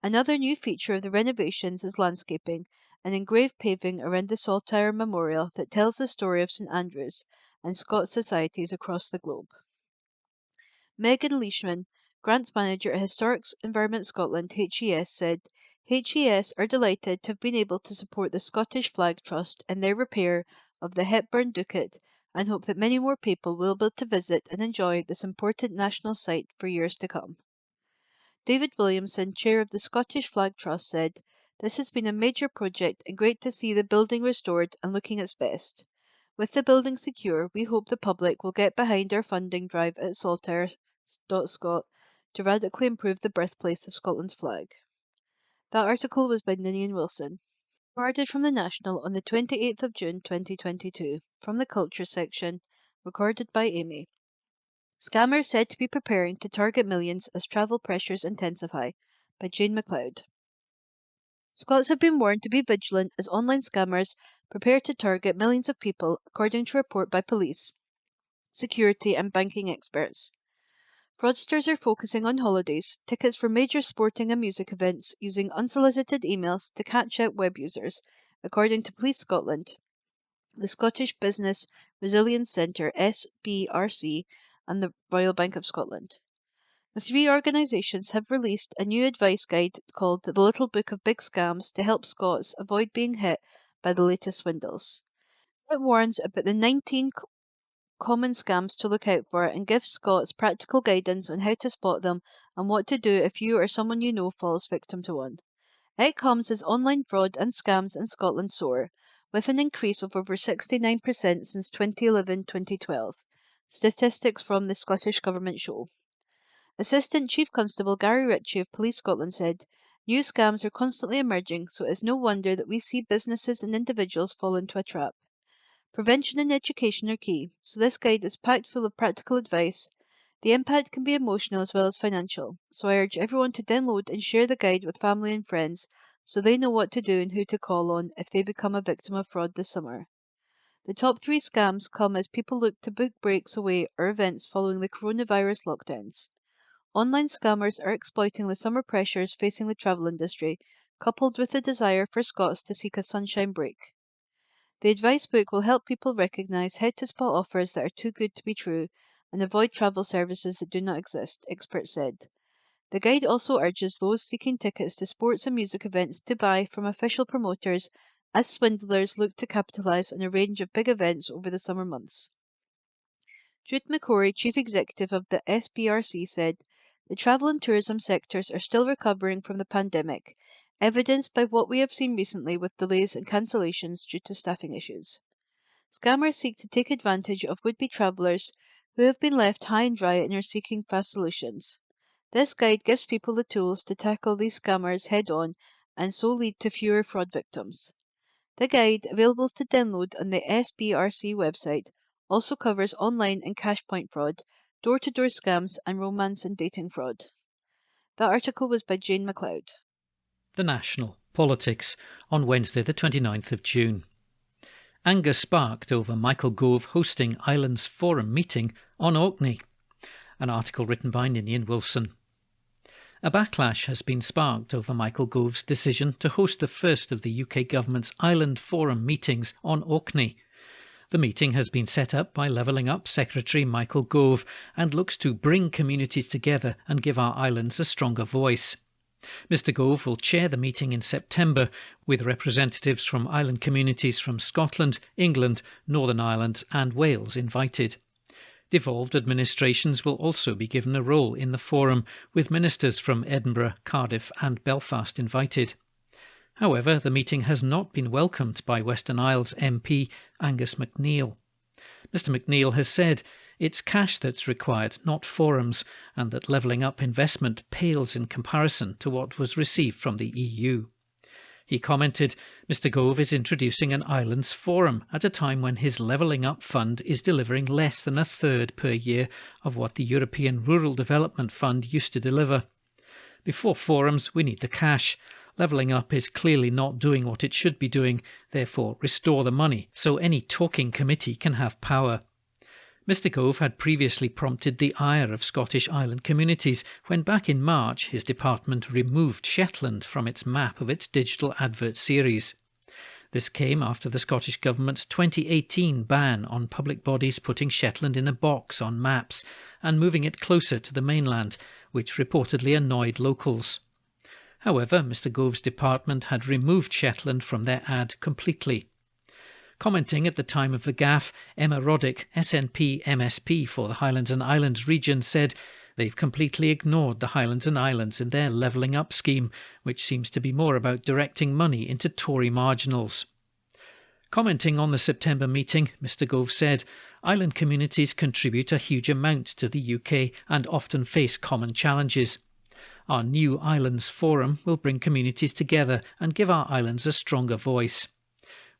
Another new feature of the renovations is landscaping and engraved paving around the Saltire Memorial that tells the story of St Andrews and Scots societies across the globe. Megan Leishman, Grants Manager at Historic Environment Scotland, HES, said, HES are delighted to have been able to support the Scottish Flag Trust in their repair of the Hepburn Ducat and hope that many more people will be able to visit and enjoy this important national site for years to come. David Williamson, Chair of the Scottish Flag Trust, said, "This has been a major project and great to see the building restored and looking its best. With the building secure, we hope the public will get behind our funding drive at saltire.scot to radically improve the birthplace of Scotland's flag." That article was by Ninian Wilson. Recorded from the National on the 28th of June 2022, from the Culture section. Recorded by Amy. Scammers said to be preparing to target millions as travel pressures intensify, by Jane MacLeod. Scots have been warned to be vigilant as online scammers prepare to target millions of people, according to a report by police, security and banking experts. Fraudsters are focusing on holidays, tickets for major sporting and music events, using unsolicited emails to catch out web users, according to Police Scotland, the Scottish Business Resilience Centre (SBRC), and the Royal Bank of Scotland. The three organisations have released a new advice guide called The Little Book of Big Scams to help Scots avoid being hit by the latest swindles. It warns about the 19 common scams to look out for and gives Scots practical guidance on how to spot them and what to do if you or someone you know falls victim to one. It comes as online fraud and scams in Scotland soar, with an increase of over 69% since 2011-2012, statistics from the Scottish Government show. Assistant Chief Constable Gary Ritchie of Police Scotland said, "New scams are constantly emerging, so it is no wonder that we see businesses and individuals fall into a trap. Prevention and education are key, so this guide is packed full of practical advice. The impact can be emotional as well as financial, so I urge everyone to download and share the guide with family and friends so they know what to do and who to call on if they become a victim of fraud this summer." The top 3 scams come as people look to book breaks away or events following the coronavirus lockdowns. Online scammers are exploiting the summer pressures facing the travel industry, coupled with the desire for Scots to seek a sunshine break. The advice book will help people recognise how to spot offers that are too good to be true and avoid travel services that do not exist, experts said. The guide also urges those seeking tickets to sports and music events to buy from official promoters as swindlers look to capitalise on a range of big events over the summer months. Jude McCrory, Chief Executive of the SBRC, said, "The travel and tourism sectors are still recovering from the pandemic, evidenced by what we have seen recently with delays and cancellations due to staffing issues. Scammers seek to take advantage of would-be travellers who have been left high and dry and are seeking fast solutions. This guide gives people the tools to tackle these scammers head-on and so lead to fewer fraud victims." The guide, available to download on the SBRC website, also covers online and cash point fraud, door-to-door scams and romance and dating fraud. The article was by Jane MacLeod. The National Politics on Wednesday the 29th of June. Anger sparked over Michael Gove hosting Islands Forum meeting on Orkney. An article written by Ninian Wilson. A backlash has been sparked over Michael Gove's decision to host the first of the UK government's Island Forum meetings on Orkney. The meeting has been set up by Levelling Up Secretary Michael Gove and looks to bring communities together and give our islands a stronger voice. Mr Gove will chair the meeting in September with representatives from island communities from Scotland, England, Northern Ireland and Wales invited. Devolved administrations will also be given a role in the forum, with ministers from Edinburgh, Cardiff and Belfast invited. However, the meeting has not been welcomed by Western Isles MP Angus MacNeill. Mr MacNeill has said it's cash that's required, not forums, and that Levelling Up investment pales in comparison to what was received from the EU. He commented, "Mr Gove is introducing an Islands Forum at a time when his Levelling Up Fund is delivering less than a third per year of what the European Rural Development Fund used to deliver. Before forums, we need the cash. Levelling Up is clearly not doing what it should be doing, therefore restore the money so any talking committee can have power." Mr Gove had previously prompted the ire of Scottish island communities when back in March his department removed Shetland from its map of its digital advert series. This came after the Scottish Government's 2018 ban on public bodies putting Shetland in a box on maps and moving it closer to the mainland, which reportedly annoyed locals. However, Mr Gove's department had removed Shetland from their ad completely. Commenting at the time of the gaffe, Emma Roddick, SNP MSP for the Highlands and Islands region, said they've completely ignored the Highlands and Islands in their Levelling Up scheme, which seems to be more about directing money into Tory marginals. Commenting on the September meeting, Mr Gove said, "Island communities contribute a huge amount to the UK and often face common challenges. Our new Islands Forum will bring communities together and give our islands a stronger voice.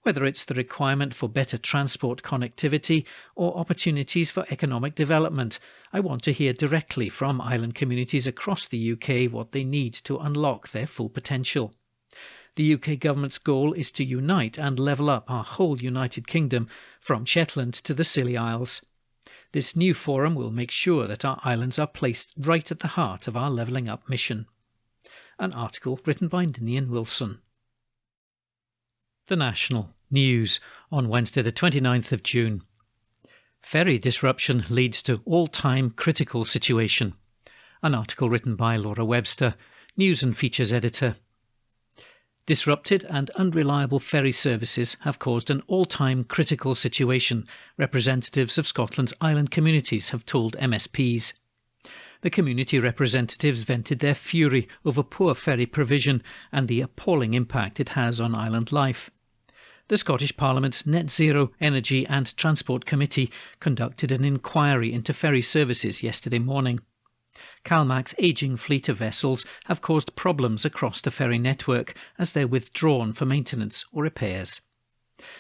Whether it's the requirement for better transport connectivity or opportunities for economic development, I want to hear directly from island communities across the UK what they need to unlock their full potential. The UK government's goal is to unite and level up our whole United Kingdom, from Shetland to the Scilly Isles. This new forum will make sure that our islands are placed right at the heart of our Levelling Up mission." An article written by Ninian Wilson. The National News on Wednesday the 29th of June. Ferry disruption leads to all-time critical situation. An article written by Laura Webster, News and Features Editor. Disrupted and unreliable ferry services have caused an all-time critical situation, representatives of Scotland's island communities have told MSPs. The community representatives vented their fury over poor ferry provision and the appalling impact it has on island life. The Scottish Parliament's Net Zero, Energy and Transport Committee conducted an inquiry into ferry services yesterday morning. CalMac's ageing fleet of vessels have caused problems across the ferry network as they're withdrawn for maintenance or repairs.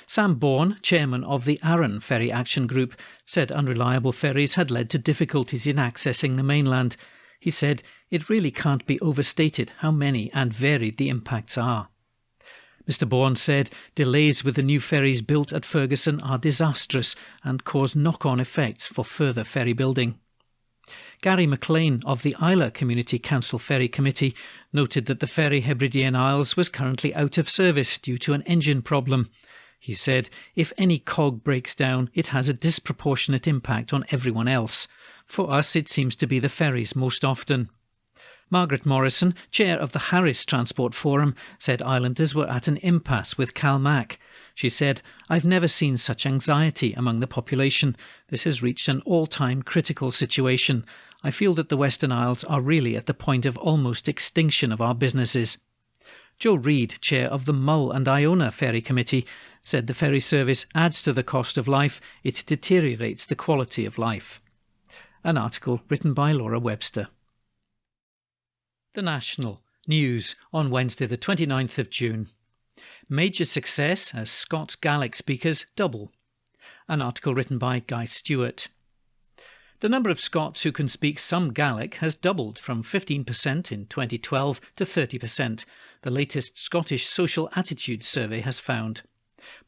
Sam Bourne, chairman of the Arran Ferry Action Group, said unreliable ferries had led to difficulties in accessing the mainland. He said, "It really can't be overstated how many and varied the impacts are." Mr Bourne said delays with the new ferries built at Ferguson are disastrous and cause knock-on effects for further ferry building. Gary McLean of the Isla Community Council Ferry Committee noted that the ferry Hebridean Isles was currently out of service due to an engine problem. He said, "If any cog breaks down, it has a disproportionate impact on everyone else. For us, it seems to be the ferries most often." Margaret Morrison, chair of the Harris Transport Forum, said islanders were at an impasse with CalMac. She said, "I've never seen such anxiety among the population. This has reached an all-time critical situation. I feel that the Western Isles are really at the point of almost extinction of our businesses." Joe Reid, chair of the Mull and Iona Ferry Committee, said the ferry service adds to the cost of life, it deteriorates the quality of life. An article written by Laura Webster. The National News on Wednesday the 29th of June. Major success as Scots Gaelic speakers double. An article written by Guy Stewart. The number of Scots who can speak some Gaelic has doubled from 15% in 2012 to 30%, the latest Scottish Social Attitudes Survey has found.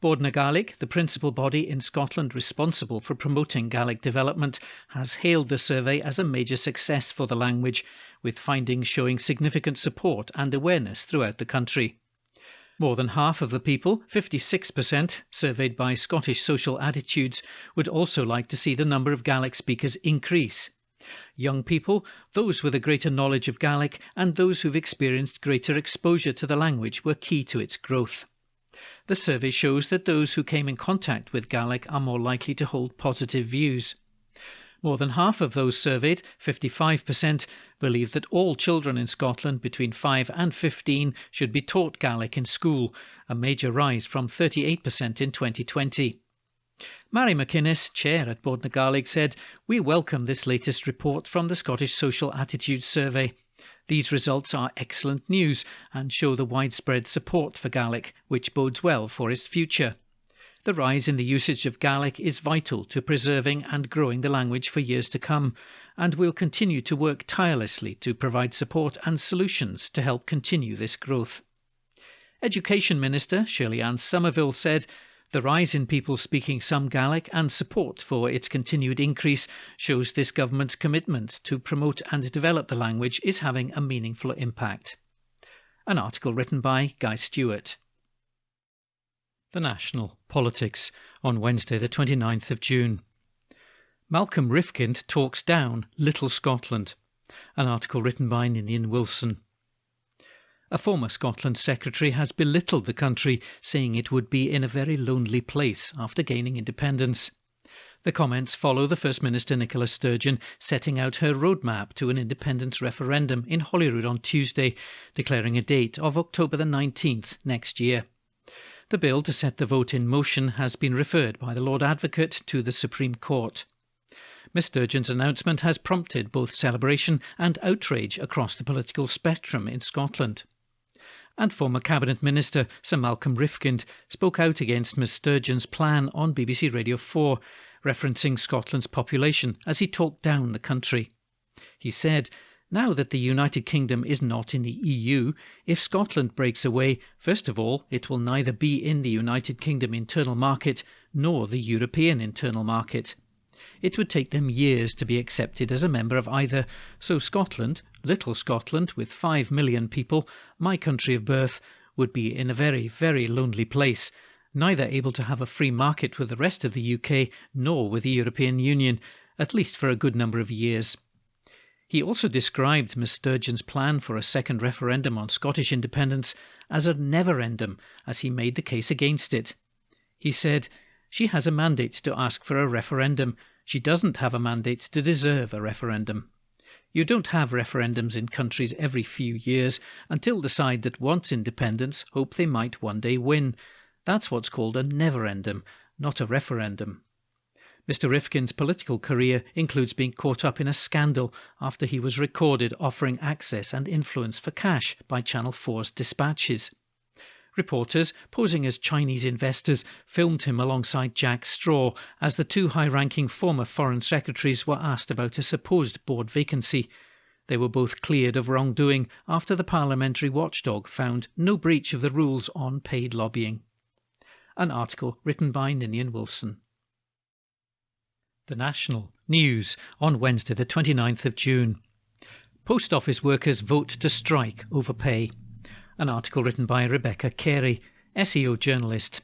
Bord na Gaelic, the principal body in Scotland responsible for promoting Gaelic development, has hailed the survey as a major success for the language, with findings showing significant support and awareness throughout the country. More than half of the people, 56%, surveyed by Scottish Social Attitudes, would also like to see the number of Gaelic speakers increase. Young people, those with a greater knowledge of Gaelic, and those who've experienced greater exposure to the language were key to its growth. The survey shows that those who came in contact with Gaelic are more likely to hold positive views. More than half of those surveyed, 55%, believe that all children in Scotland between 5 and 15 should be taught Gaelic in school, a major rise from 38% in 2020. Mary McInnes, chair at Bord na Gaelic, said, "We welcome this latest report from the Scottish Social Attitudes Survey. These results are excellent news and show the widespread support for Gaelic, which bodes well for its future. The rise in the usage of Gaelic is vital to preserving and growing the language for years to come, and we'll continue to work tirelessly to provide support and solutions to help continue this growth." Education Minister Shirley-Ann Somerville said, "The rise in people speaking some Gaelic and support for its continued increase shows this government's commitment to promote and develop the language is having a meaningful impact." An article written by Guy Stewart. The National Politics on Wednesday the 29th of June. Malcolm Rifkind talks down Little Scotland. An article written by Ninian Wilson. A former Scotland secretary has belittled the country, saying it would be in a very lonely place after gaining independence. The comments follow the First Minister Nicola Sturgeon setting out her roadmap to an independence referendum in Holyrood on Tuesday, declaring a date of October the 19th next year. The bill to set the vote in motion has been referred by the Lord Advocate to the Supreme Court. Miss Sturgeon's announcement has prompted both celebration and outrage across the political spectrum in Scotland. And former Cabinet Minister Sir Malcolm Rifkind spoke out against Miss Sturgeon's plan on BBC Radio 4, referencing Scotland's population as he talked down the country. He said, "Now that the United Kingdom is not in the EU, if Scotland breaks away, first of all, it will neither be in the United Kingdom internal market nor the European internal market. It would take them years to be accepted as a member of either, so Scotland, little Scotland with 5 million people, my country of birth, would be in a very, very lonely place, neither able to have a free market with the rest of the UK nor with the European Union, at least for a good number of years." He also described Miss Sturgeon's plan for a second referendum on Scottish independence as a neverendum as he made the case against it. He said, "She has a mandate to ask for a referendum. She doesn't have a mandate to deserve a referendum. You don't have referendums in countries every few years until the side that wants independence hope they might one day win. That's what's called a neverendum, not a referendum." Mr. Rifkin's political career includes being caught up in a scandal after he was recorded offering access and influence for cash by Channel 4's dispatches. Reporters, posing as Chinese investors, filmed him alongside Jack Straw as the two high-ranking former foreign secretaries were asked about a supposed board vacancy. They were both cleared of wrongdoing after the parliamentary watchdog found no breach of the rules on paid lobbying. An article written by Ninian Wilson. The National News on Wednesday the 29th of June. Post office workers vote to strike over pay. An article written by Rebecca Carey, SEO journalist.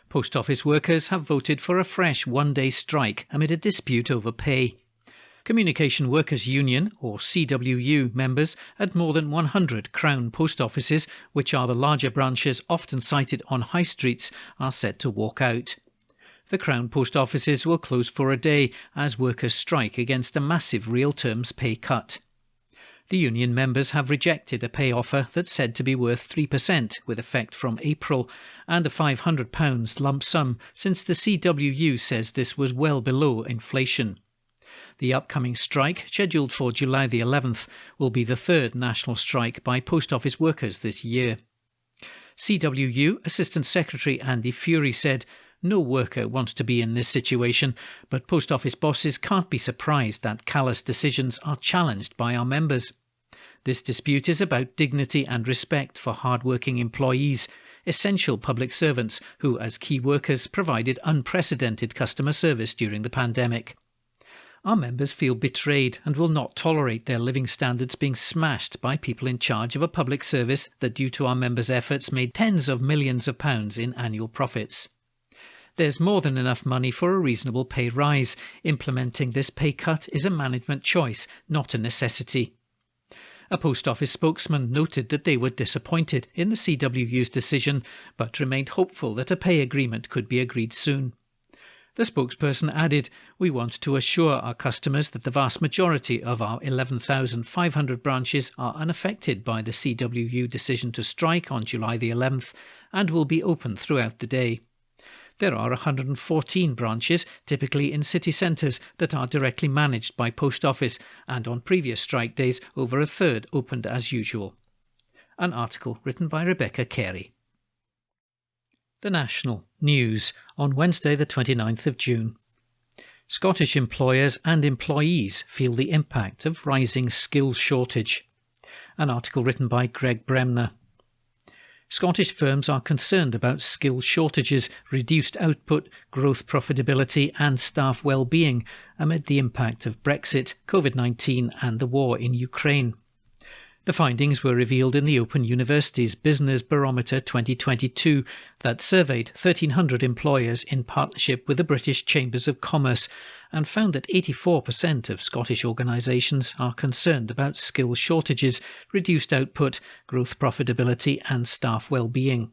Post office workers have voted for a fresh one-day strike amid a dispute over pay. Communication Workers Union, or CWU, members at more than 100 Crown post offices, which are the larger branches often cited on high streets, are set to walk out. The Crown post offices will close for a day as workers strike against a massive real terms pay cut. The union members have rejected a pay offer that's said to be worth 3% with effect from April and a £500 lump sum, since the CWU says this was well below inflation. The upcoming strike, scheduled for July the 11th, will be the third national strike by post office workers this year. CWU Assistant Secretary Andy Fury said, "No worker wants to be in this situation, but post office bosses can't be surprised that callous decisions are challenged by our members. This dispute is about dignity and respect for hard-working employees, essential public servants who, as key workers, provided unprecedented customer service during the pandemic. Our members feel betrayed and will not tolerate their living standards being smashed by people in charge of a public service that, due to our members' efforts, made tens of millions of pounds in annual profits. There's more than enough money for a reasonable pay rise. Implementing this pay cut is a management choice, not a necessity." A post office spokesman noted that they were disappointed in the CWU's decision, but remained hopeful that a pay agreement could be agreed soon. The spokesperson added, "We want to assure our customers that the vast majority of our 11,500 branches are unaffected by the CWU decision to strike on July the 11th and will be open throughout the day. There are 114 branches, typically in city centres, that are directly managed by Post Office, and on previous strike days, over a third opened as usual." An article written by Rebecca Carey. The National News on Wednesday the 29th of June. Scottish employers and employees feel the impact of rising skills shortage. An article written by Greg Bremner. Scottish firms are concerned about skill shortages, reduced output, growth profitability and staff well-being amid the impact of Brexit, COVID-19 and the war in Ukraine. The findings were revealed in the Open University's Business Barometer 2022 that surveyed 1,300 employers in partnership with the British Chambers of Commerce and found that 84% of Scottish organisations are concerned about skill shortages, reduced output, growth profitability and staff well-being.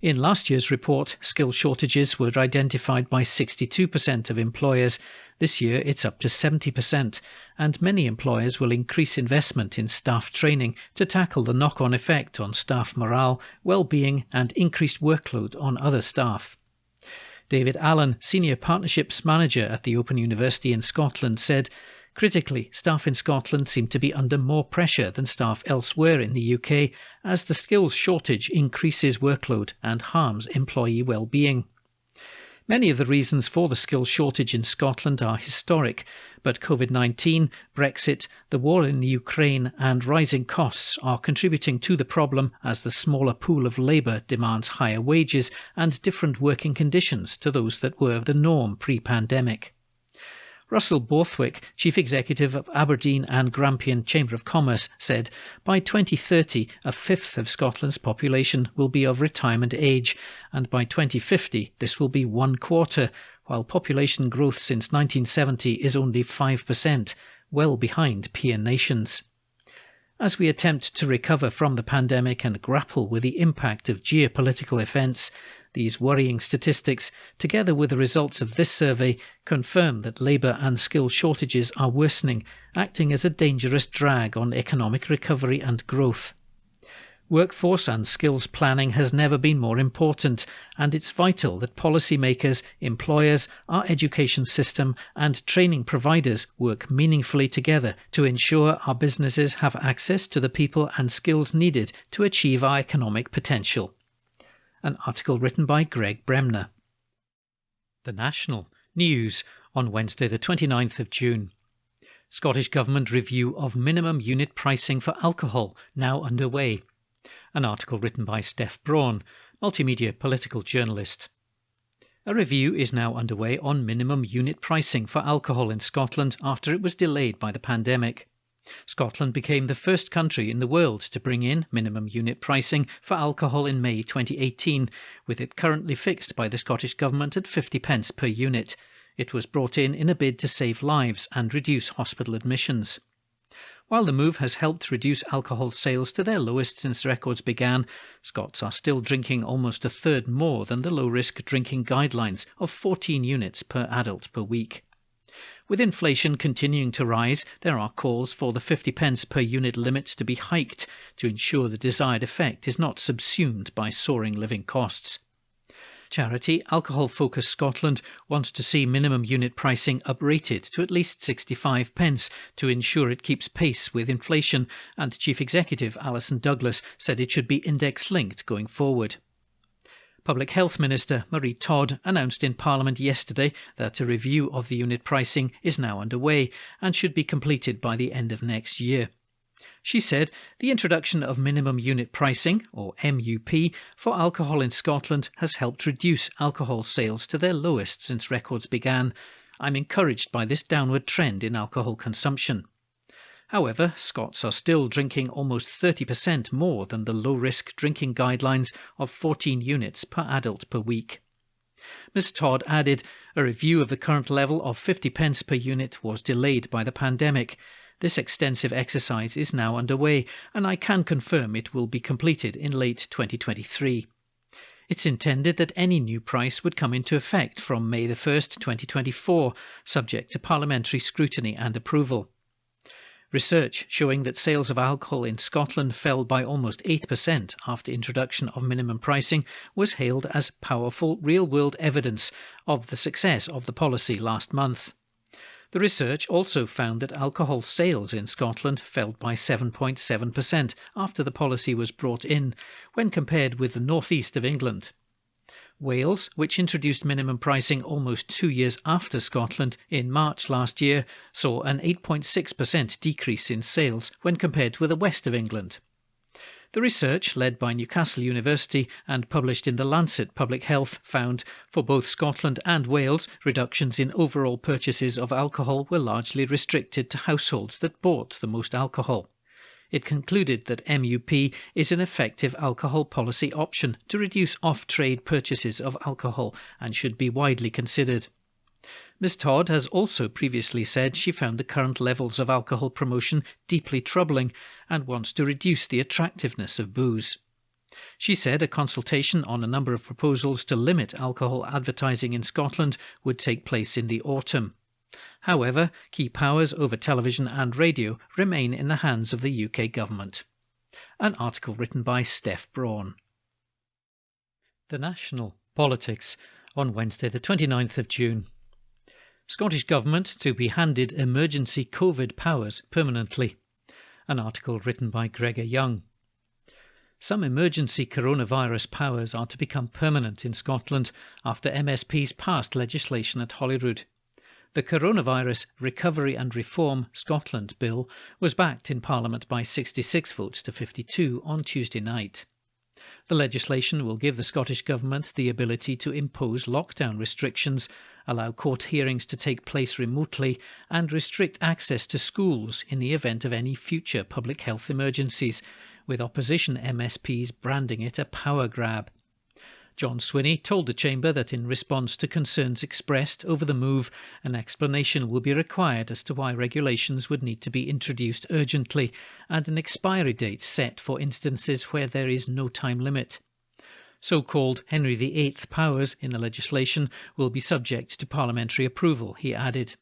In last year's report, skill shortages were identified by 62% of employers. This year it's up to 70%, and many employers will increase investment in staff training to tackle the knock-on effect on staff morale, well-being and increased workload on other staff. David Allen, Senior Partnerships Manager at the Open University in Scotland, said, "Critically, staff in Scotland seem to be under more pressure than staff elsewhere in the UK as the skills shortage increases workload and harms employee well-being." Many of the reasons for the skills shortage in Scotland are historic, but COVID-19, Brexit, the war in Ukraine and rising costs are contributing to the problem as the smaller pool of labour demands higher wages and different working conditions to those that were the norm pre-pandemic. Russell Borthwick, Chief Executive of Aberdeen and Grampian Chamber of Commerce, said, "By 2030, a fifth of Scotland's population will be of retirement age, and by 2050 this will be 1/4, while population growth since 1970 is only 5%, well behind peer nations." As we attempt to recover from the pandemic and grapple with the impact of geopolitical events, these worrying statistics, together with the results of this survey, confirm that labour and skill shortages are worsening, acting as a dangerous drag on economic recovery and growth. Workforce and skills planning has never been more important, and it's vital that policymakers, employers, our education system and training providers work meaningfully together to ensure our businesses have access to the people and skills needed to achieve our economic potential. An article written by Greg Bremner. The National News on Wednesday the 29th of June. Scottish Government review of minimum unit pricing for alcohol now underway. An article written by Steph Braun, multimedia political journalist. A review is now underway on minimum unit pricing for alcohol in Scotland after it was delayed by the pandemic. Scotland became the first country in the world to bring in minimum unit pricing for alcohol in May 2018, with it currently fixed by the Scottish Government at 50 pence per unit. It was brought in a bid to save lives and reduce hospital admissions. While the move has helped reduce alcohol sales to their lowest since records began, Scots are still drinking almost a third more than the low-risk drinking guidelines of 14 units per adult per week. With inflation continuing to rise, there are calls for the 50 pence per unit limit to be hiked to ensure the desired effect is not subsumed by soaring living costs. Charity Alcohol Focus Scotland wants to see minimum unit pricing uprated to at least 65 pence to ensure it keeps pace with inflation, and Chief Executive Alison Douglas said it should be index-linked going forward. Public Health Minister Marie Todd announced in Parliament yesterday that a review of the unit pricing is now underway and should be completed by the end of next year. She said the introduction of minimum unit pricing, or MUP, for alcohol in Scotland has helped reduce alcohol sales to their lowest since records began. I'm encouraged by this downward trend in alcohol consumption. However, Scots are still drinking almost 30% more than the low-risk drinking guidelines of 14 units per adult per week. Ms Todd added, a review of the current level of 50 pence per unit was delayed by the pandemic. This extensive exercise is now underway, and I can confirm it will be completed in late 2023. It's intended that any new price would come into effect from May 1st, 2024, subject to parliamentary scrutiny and approval. Research showing that sales of alcohol in Scotland fell by almost 8% after introduction of minimum pricing was hailed as powerful real-world evidence of the success of the policy last month. The research also found that alcohol sales in Scotland fell by 7.7% after the policy was brought in, when compared with the northeast of England. Wales, which introduced minimum pricing almost 2 years after Scotland in March last year, saw an 8.6% decrease in sales when compared with the west of England. The research, led by Newcastle University and published in The Lancet Public Health, found for both Scotland and Wales, reductions in overall purchases of alcohol were largely restricted to households that bought the most alcohol. It concluded that MUP is an effective alcohol policy option to reduce off-trade purchases of alcohol and should be widely considered. Ms Todd has also previously said she found the current levels of alcohol promotion deeply troubling and wants to reduce the attractiveness of booze. She said a consultation on a number of proposals to limit alcohol advertising in Scotland would take place in the autumn. However, key powers over television and radio remain in the hands of the UK government. An article written by Steph Braun. The National Politics on Wednesday the 29th of June. Scottish Government to be handed emergency COVID powers permanently. An article written by Gregor Young. Some emergency coronavirus powers are to become permanent in Scotland after MSPs passed legislation at Holyrood. The Coronavirus Recovery and Reform Scotland Bill was backed in Parliament by 66 votes to 52 on Tuesday night. The legislation will give the Scottish Government the ability to impose lockdown restrictions, allow court hearings to take place remotely, and restrict access to schools in the event of any future public health emergencies, with opposition MSPs branding it a power grab. John Swinney told the Chamber that in response to concerns expressed over the move, an explanation will be required as to why regulations would need to be introduced urgently and an expiry date set for instances where there is no time limit. So-called Henry VIII powers in the legislation will be subject to parliamentary approval, he added.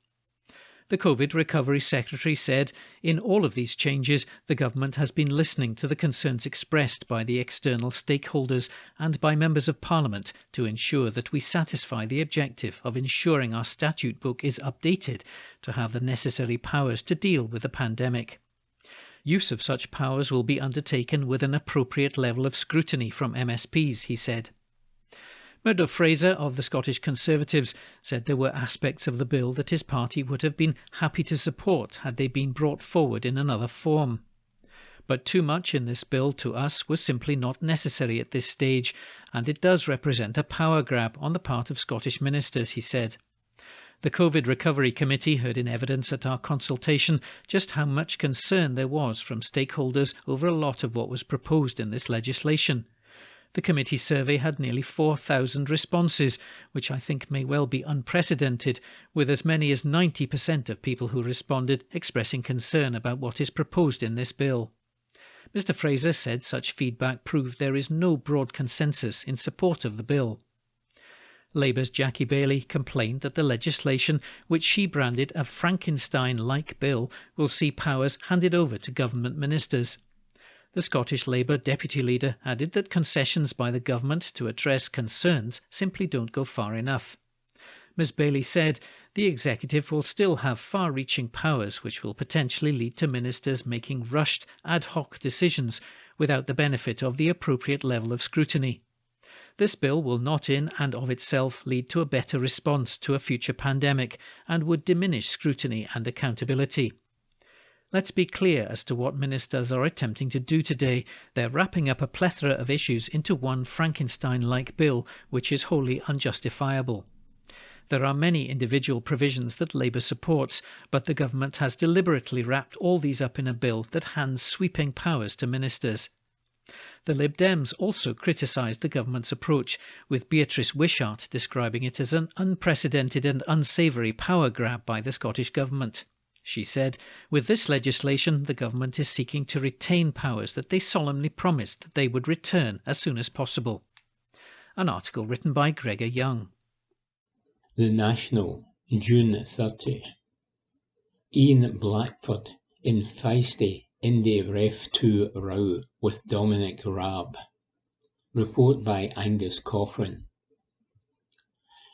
The COVID Recovery Secretary said, in all of these changes, the government has been listening to the concerns expressed by the external stakeholders and by members of Parliament to ensure that we satisfy the objective of ensuring our statute book is updated to have the necessary powers to deal with the pandemic. Use of such powers will be undertaken with an appropriate level of scrutiny from MSPs, he said. Murdo Fraser of the Scottish Conservatives said there were aspects of the bill that his party would have been happy to support had they been brought forward in another form. But too much in this bill to us was simply not necessary at this stage, and it does represent a power grab on the part of Scottish ministers, he said. The COVID Recovery Committee heard in evidence at our consultation just how much concern there was from stakeholders over a lot of what was proposed in this legislation. The committee survey had nearly 4,000 responses, which I think may well be unprecedented, with as many as 90% of people who responded expressing concern about what is proposed in this bill. Mr Fraser said such feedback proved there is no broad consensus in support of the bill. Labour's Jackie Baillie complained that the legislation, which she branded a Frankenstein-like bill, will see powers handed over to government ministers. The Scottish Labour deputy leader added that concessions by the government to address concerns simply don't go far enough. Ms Baillie said the executive will still have far-reaching powers which will potentially lead to ministers making rushed, ad hoc decisions without the benefit of the appropriate level of scrutiny. This bill will not in and of itself lead to a better response to a future pandemic and would diminish scrutiny and accountability. Let's be clear as to what ministers are attempting to do today. They're wrapping up a plethora of issues into one Frankenstein-like bill, which is wholly unjustifiable. There are many individual provisions that Labour supports, but the government has deliberately wrapped all these up in a bill that hands sweeping powers to ministers. The Lib Dems also criticised the government's approach, with Beatrice Wishart describing it as an unprecedented and unsavoury power grab by the Scottish government. She said, with this legislation, the government is seeking to retain powers that they solemnly promised that they would return as soon as possible. An article written by Gregor Young. The National, June 30. Ian Blackford in feisty Indie Ref 2 row with Dominic Raab. Report by Angus Cochran.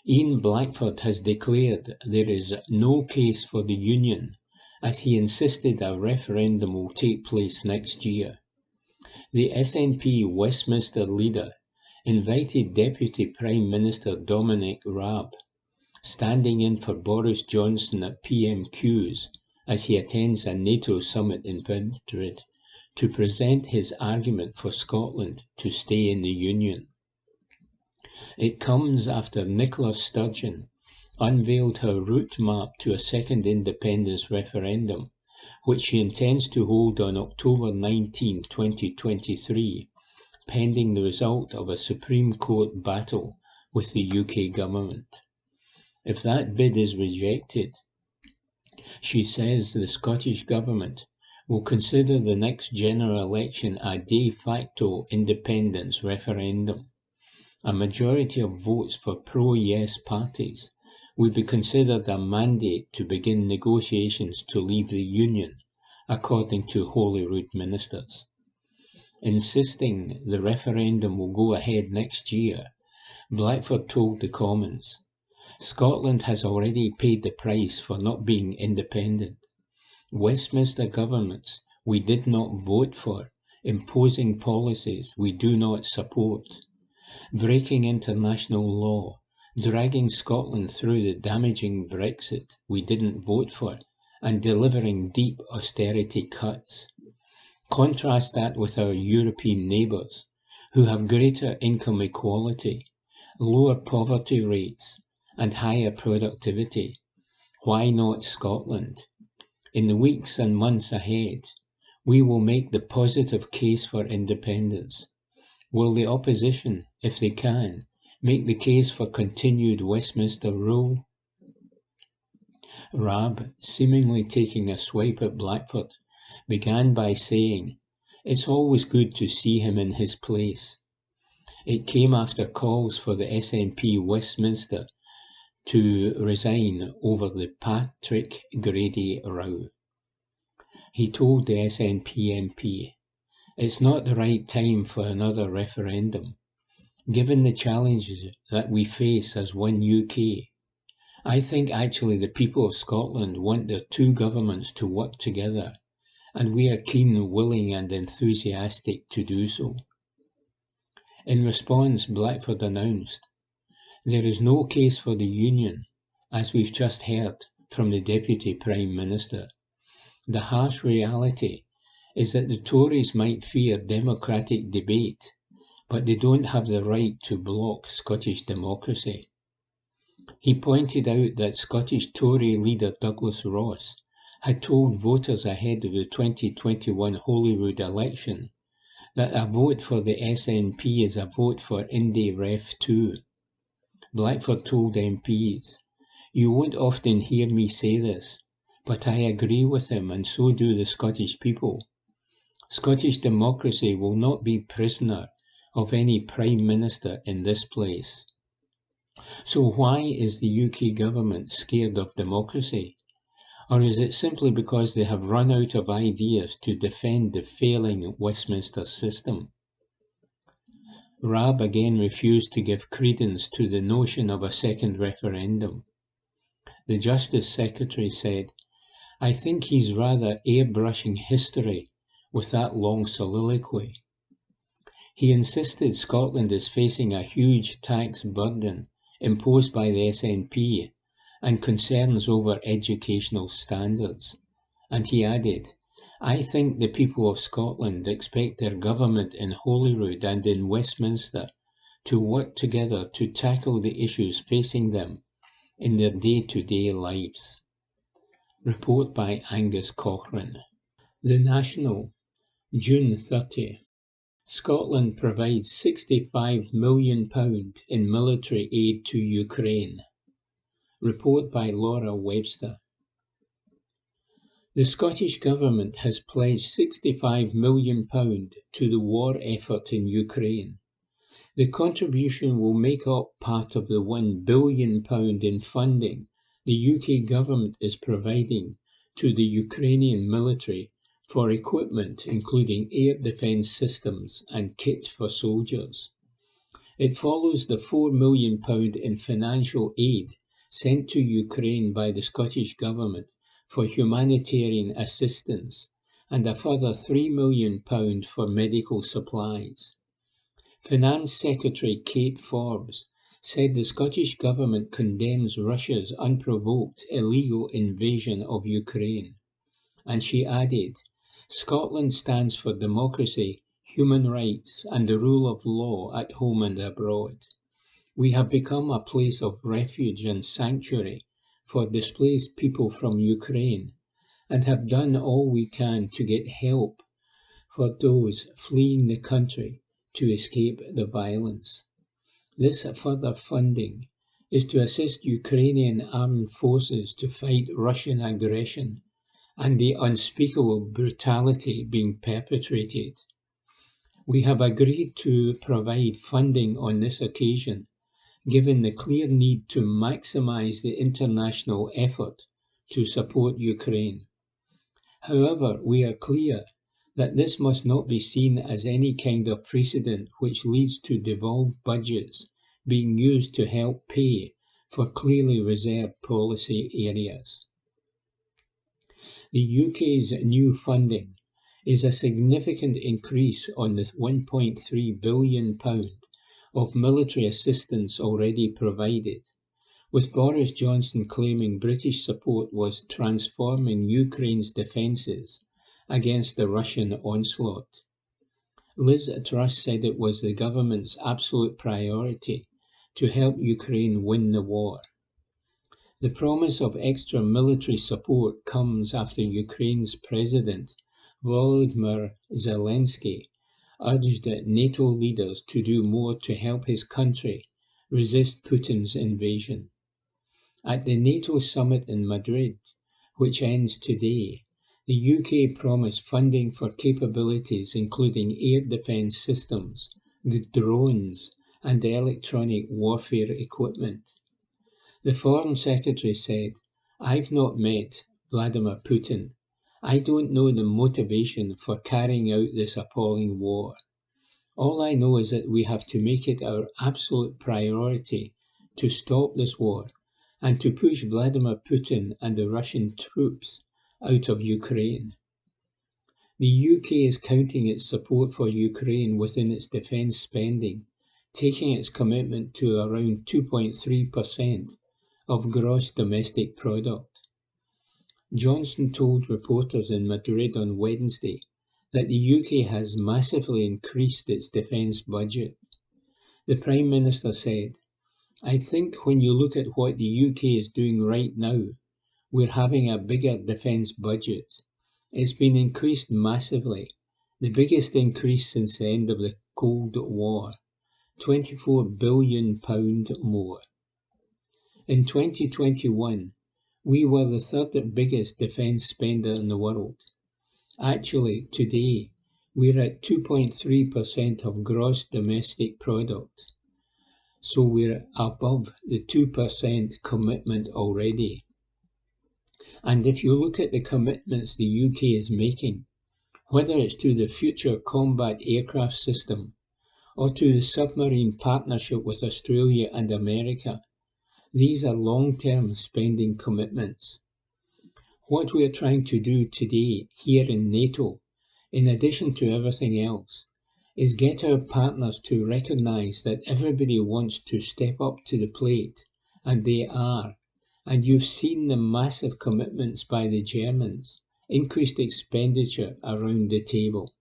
Ian Blackford has declared there is no case for the Union, as he insisted a referendum will take place next year. The SNP Westminster leader invited Deputy Prime Minister Dominic Raab, standing in for Boris Johnson at PMQs as he attends a NATO summit in Madrid, to present his argument for Scotland to stay in the Union. It comes after Nicola Sturgeon unveiled her route map to a second independence referendum, which she intends to hold on October 19, 2023, pending the result of a Supreme Court battle with the UK government. If that bid is rejected, she says the Scottish Government will consider the next general election a de facto independence referendum. A majority of votes for pro-yes parties would be considered a mandate to begin negotiations to leave the Union, according to Holyrood ministers. Insisting the referendum will go ahead next year, Blackford told the Commons, Scotland has already paid the price for not being independent. Westminster governments we did not vote for, imposing policies we do not support, breaking international law, dragging Scotland through the damaging Brexit we didn't vote for, and delivering deep austerity cuts. Contrast that with our European neighbours, who have greater income equality, lower poverty rates, and higher productivity. Why not Scotland? In the weeks and months ahead, we will make the positive case for independence. Will the opposition, if they can, make the case for continued Westminster rule? Rabb, seemingly taking a swipe at Blackford, began by saying, "It's always good to see him in his place." It came after calls for the SNP Westminster to resign over the Patrick Grady row. He told the SNP MP, "It's not the right time for another referendum. Given the challenges that we face as one UK, I think actually the people of Scotland want their two governments to work together, and we are keen, willing and enthusiastic to do so." In response, Blackford announced, "There is no case for the Union, as we've just heard from the Deputy Prime Minister. The harsh reality is that the Tories might fear democratic debate, but they don't have the right to block Scottish democracy." He pointed out that Scottish Tory leader Douglas Ross had told voters ahead of the 2021 Holyrood election that a vote for the SNP is a vote for Indy Ref 2. Blackford told MPs, "You won't often hear me say this, but I agree with him and so do the Scottish people. Scottish democracy will not be prisoner of any Prime Minister in this place." So why is the UK government scared of democracy? Or is it simply because they have run out of ideas to defend the failing Westminster system? Rabb again refused to give credence to the notion of a second referendum. The Justice Secretary said, "I think he's rather airbrushing history with that long soliloquy." He insisted Scotland is facing a huge tax burden imposed by the SNP and concerns over educational standards. And he added, "I think the people of Scotland expect their government in Holyrood and in Westminster to work together to tackle the issues facing them in their day-to-day lives." Report by Angus Cochrane. The National, June 30. Scotland provides £65 million in military aid to Ukraine. Report by Laura Webster. The Scottish Government has pledged £65 million to the war effort in Ukraine. The contribution will make up part of the £1 billion in funding the UK Government is providing to the Ukrainian military for equipment including air defence systems and kit for soldiers. It follows the £4 million in financial aid sent to Ukraine by the Scottish Government for humanitarian assistance and a further £3 million for medical supplies. Finance Secretary Kate Forbes said the Scottish Government condemns Russia's unprovoked illegal invasion of Ukraine. And she added, "Scotland stands for democracy, human rights and the rule of law at home and abroad. We have become a place of refuge and sanctuary for displaced people from Ukraine and have done all we can to get help for those fleeing the country to escape the violence. This further funding is to assist Ukrainian armed forces to fight Russian aggression and the unspeakable brutality being perpetrated. We have agreed to provide funding on this occasion, given the clear need to maximise the international effort to support Ukraine. However, we are clear that this must not be seen as any kind of precedent which leads to devolved budgets being used to help pay for clearly reserved policy areas. The UK's new funding is a significant increase on the £1.3 billion of military assistance already provided, with Boris Johnson claiming British support was transforming Ukraine's defences against the Russian onslaught. Liz Truss said it was the government's absolute priority to help Ukraine win the war. The promise of extra military support comes after Ukraine's President Volodymyr Zelensky urged NATO leaders to do more to help his country resist Putin's invasion. At the NATO summit in Madrid, which ends today, the UK promised funding for capabilities including air defence systems, the drones, and the electronic warfare equipment. The Foreign Secretary said, "I've not met Vladimir Putin. I don't know the motivation for carrying out this appalling war. All I know is that we have to make it our absolute priority to stop this war and to push Vladimir Putin and the Russian troops out of Ukraine." The UK is counting its support for Ukraine within its defence spending, taking its commitment to around 2.3% of gross domestic product. Johnson told reporters in Madrid on Wednesday that the UK has massively increased its defence budget. The Prime Minister said, "I think when you look at what the UK is doing right now, we're having a bigger defence budget. It's been increased massively, the biggest increase since the end of the Cold War, £24 billion more. In 2021, we were the third biggest defence spender in the world. Actually, today, we're at 2.3% of gross domestic product. So we're above the 2% commitment already. And if you look at the commitments the UK is making, whether it's to the Future Combat Aircraft System or to the submarine partnership with Australia and America, these are long-term spending commitments. What we are trying to do today here in NATO, in addition to everything else, is get our partners to recognise that everybody wants to step up to the plate, and they are. And you've seen the massive commitments by the Germans, increased expenditure around the table.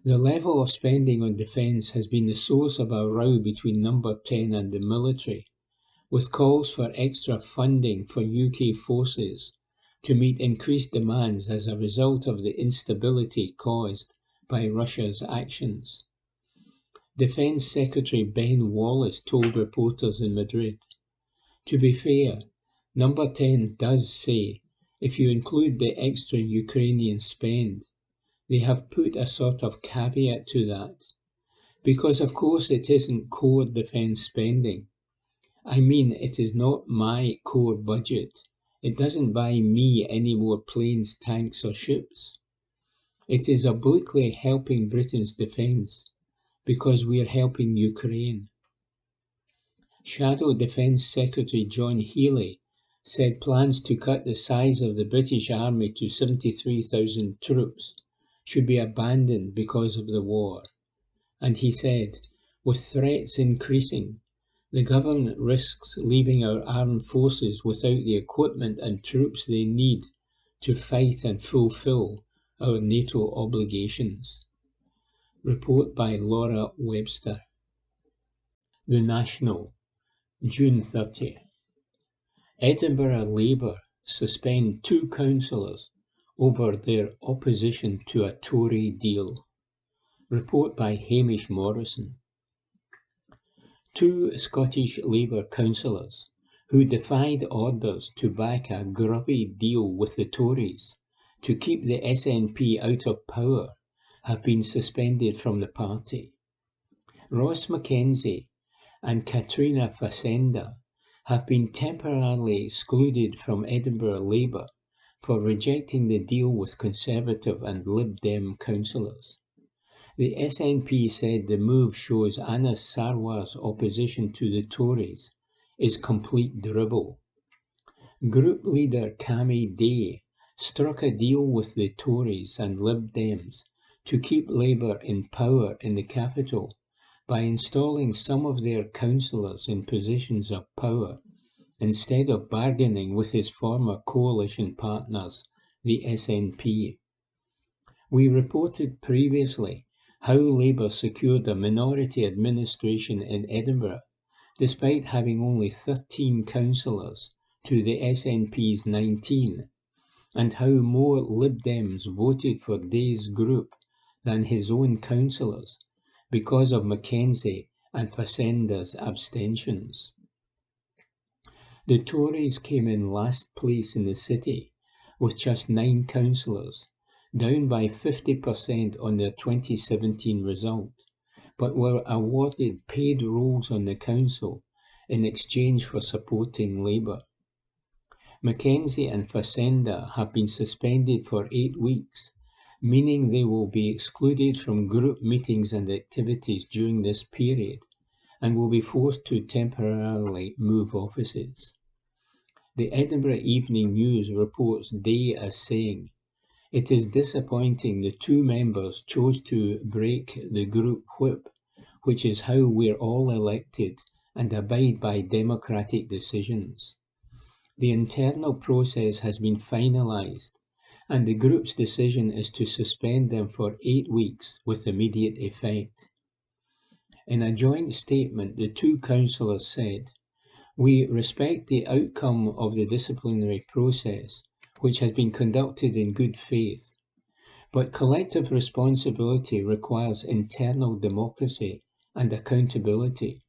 The level of spending on defence has been the source of a row between Number 10 and the military, with calls for extra funding for UK forces to meet increased demands as a result of the instability caused by Russia's actions. Defence Secretary Ben Wallace told reporters in Madrid, "To be fair, Number 10 does say, if you include the extra Ukrainian spend, they have put a sort of caveat to that, because of course it isn't core defence spending. I mean, it is not my core budget. It doesn't buy me any more planes, tanks or ships. It is obliquely helping Britain's defence, because we are helping Ukraine." Shadow Defence Secretary John Healey said plans to cut the size of the British Army to 73,000 troops should be abandoned because of the war. And he said, "With threats increasing, the government risks leaving our armed forces without the equipment and troops they need to fight and fulfil our NATO obligations." Report by Laura Webster. The National, June 30. Edinburgh Labour suspend 2 councillors over their opposition to a Tory deal. Report by Hamish Morrison. 2 Scottish Labour councillors who defied orders to back a grubby deal with the Tories to keep the SNP out of power have been suspended from the party. Ross Mackenzie and Katrina Facenda have been temporarily excluded from Edinburgh Labour for rejecting the deal with Conservative and Lib Dem councillors. The SNP said the move shows Anas Sarwar's opposition to the Tories is complete dribble. Group leader Cammy Day struck a deal with the Tories and Lib Dems to keep Labour in power in the capital by installing some of their councillors in positions of power instead of bargaining with his former coalition partners, the SNP. We reported previously how Labour secured a minority administration in Edinburgh, despite having only 13 councillors to the SNP's 19, and how more Lib Dems voted for Day's group than his own councillors, because of Mackenzie and Facenda's abstentions. The Tories came in last place in the city with just 9 councillors, down by 50% on their 2017 result, but were awarded paid roles on the council in exchange for supporting Labour. Mackenzie and Facenda have been suspended for 8 weeks, meaning they will be excluded from group meetings and activities during this period and will be forced to temporarily move offices. The Edinburgh Evening News reports Day as saying, "It is disappointing the 2 members chose to break the group whip, which is how we're all elected and abide by democratic decisions. The internal process has been finalised, and the group's decision is to suspend them for 8 weeks with immediate effect." In a joint statement, the 2 councillors said, "We respect the outcome of the disciplinary process, which has been conducted in good faith, but collective responsibility requires internal democracy and accountability.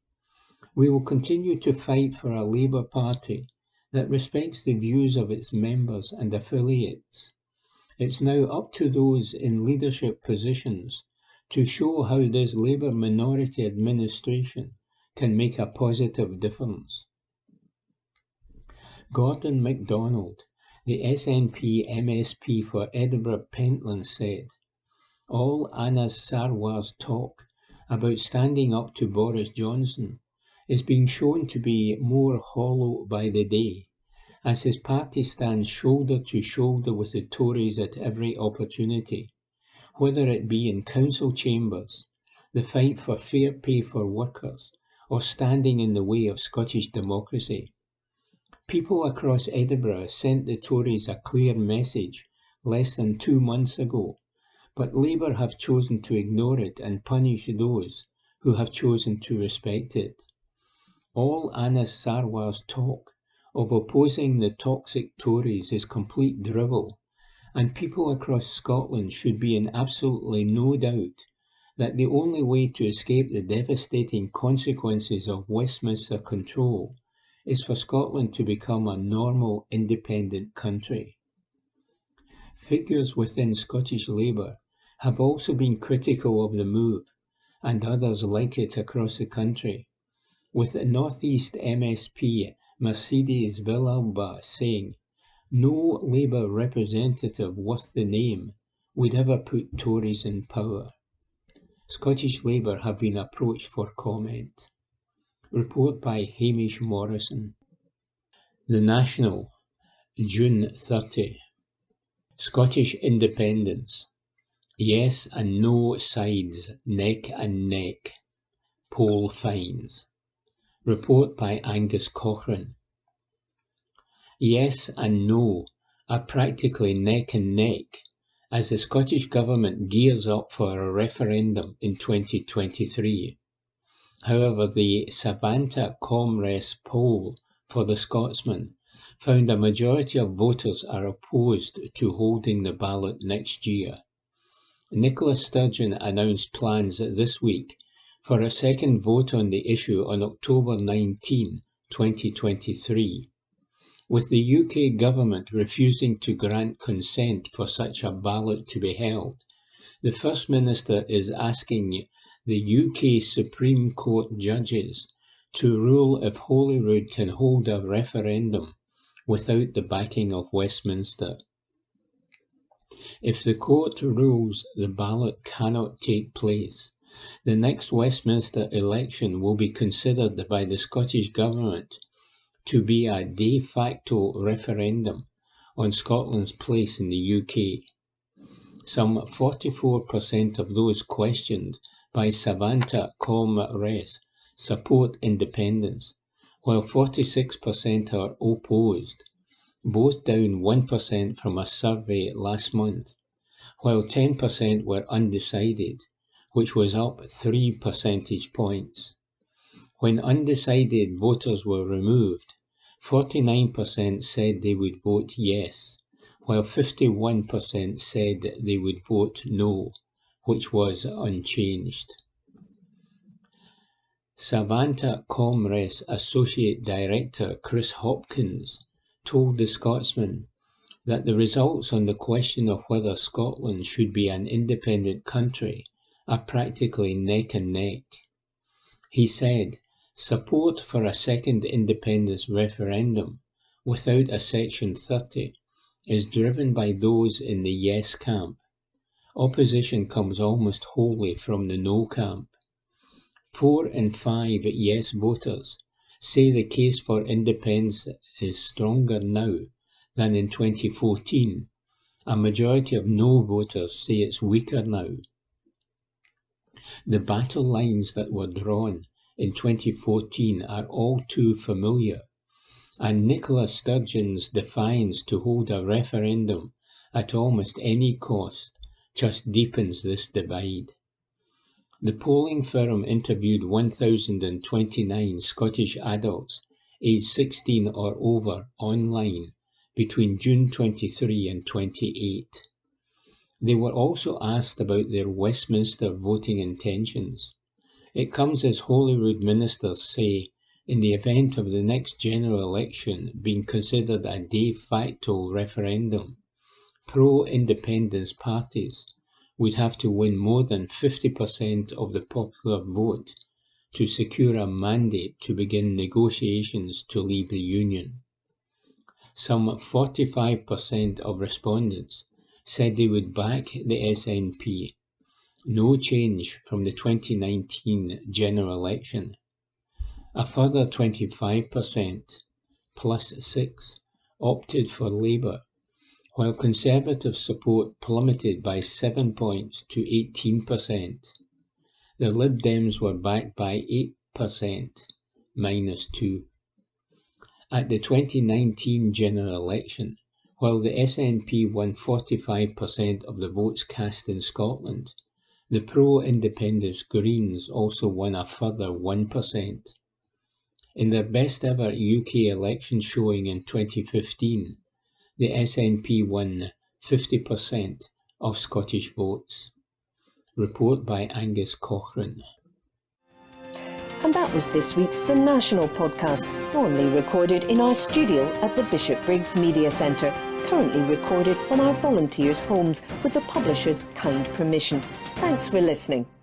We will continue to fight for a Labour Party that respects the views of its members and affiliates. It's now up to those in leadership positions to show how this Labour minority administration can make a positive difference." Gordon MacDonald, the SNP MSP for Edinburgh Pentland, said, "All Anas Sarwar's talk about standing up to Boris Johnson is being shown to be more hollow by the day, as his party stands shoulder to shoulder with the Tories at every opportunity, whether it be in council chambers, the fight for fair pay for workers, or standing in the way of Scottish democracy. People across Edinburgh sent the Tories a clear message less than 2 months ago, but Labour have chosen to ignore it and punish those who have chosen to respect it. All Anas Sarwar's talk of opposing the toxic Tories is complete drivel, and people across Scotland should be in absolutely no doubt that the only way to escape the devastating consequences of Westminster control is for Scotland to become a normal, independent country." Figures within Scottish Labour have also been critical of the move, and others like it across the country, with the North East MSP Mercedes Villalba saying, "No Labour representative worth the name would ever put Tories in power." Scottish Labour have been approached for comment. Report by Hamish Morrison. The National, June 30. Scottish Independence. Yes and no sides neck and neck. Poll finds. Report by Angus Cochrane. Yes and no are practically neck and neck as the Scottish Government gears up for a referendum in 2023. However, the Savanta Comres poll for the Scotsman found a majority of voters are opposed to holding the ballot next year. Nicola Sturgeon announced plans this week for a second vote on the issue on October 19, 2023. With the UK government refusing to grant consent for such a ballot to be held, the First Minister is asking the UK Supreme Court judges to rule if Holyrood can hold a referendum without the backing of Westminster. If the court rules the ballot cannot take place, the next Westminster election will be considered by the Scottish Government to be a de facto referendum on Scotland's place in the UK. Some 44% of those questioned by Savanta Comres support independence, while 46% are opposed, both down 1% from a survey last month, while 10% were undecided, which was up 3 percentage points. When undecided voters were removed, 49% said they would vote yes, while 51% said they would vote no, which was unchanged. Savanta Comres Associate Director Chris Hopkins told the Scotsman that the results on the question of whether Scotland should be an independent country are practically neck and neck. He said, support for a second independence referendum without a Section 30 is driven by those in the yes camp. Opposition comes almost wholly from the no camp. 4 in 5 yes voters say the case for independence is stronger now than in 2014. A majority of no voters say it's weaker now. The battle lines that were drawn in 2014 are all too familiar, and Nicola Sturgeon's defiance to hold a referendum at almost any cost just deepens this divide. The polling firm interviewed 1,029 Scottish adults aged 16 or over online between June 23 and 28. They were also asked about their Westminster voting intentions. It comes as Holyrood ministers say, in the event of the next general election being considered a de facto referendum, pro-independence parties would have to win more than 50% of the popular vote to secure a mandate to begin negotiations to leave the Union. Some 45% of respondents said they would back the SNP, no change from the 2019 general election. A further 25%, plus 6, opted for Labour, while Conservative support plummeted by 7 points to 18%. The Lib Dems were backed by 8%, minus 2. At the 2019 general election, while the SNP won 45% of the votes cast in Scotland, the pro-independence Greens also won a further 1%. In their best ever UK election showing in 2015, the SNP won 50% of Scottish votes. Report by Angus Cochrane. And that was this week's The National Podcast, normally recorded in our studio at the Bishopbriggs Media Centre, currently recorded from our volunteers' homes with the publisher's kind permission. Thanks for listening.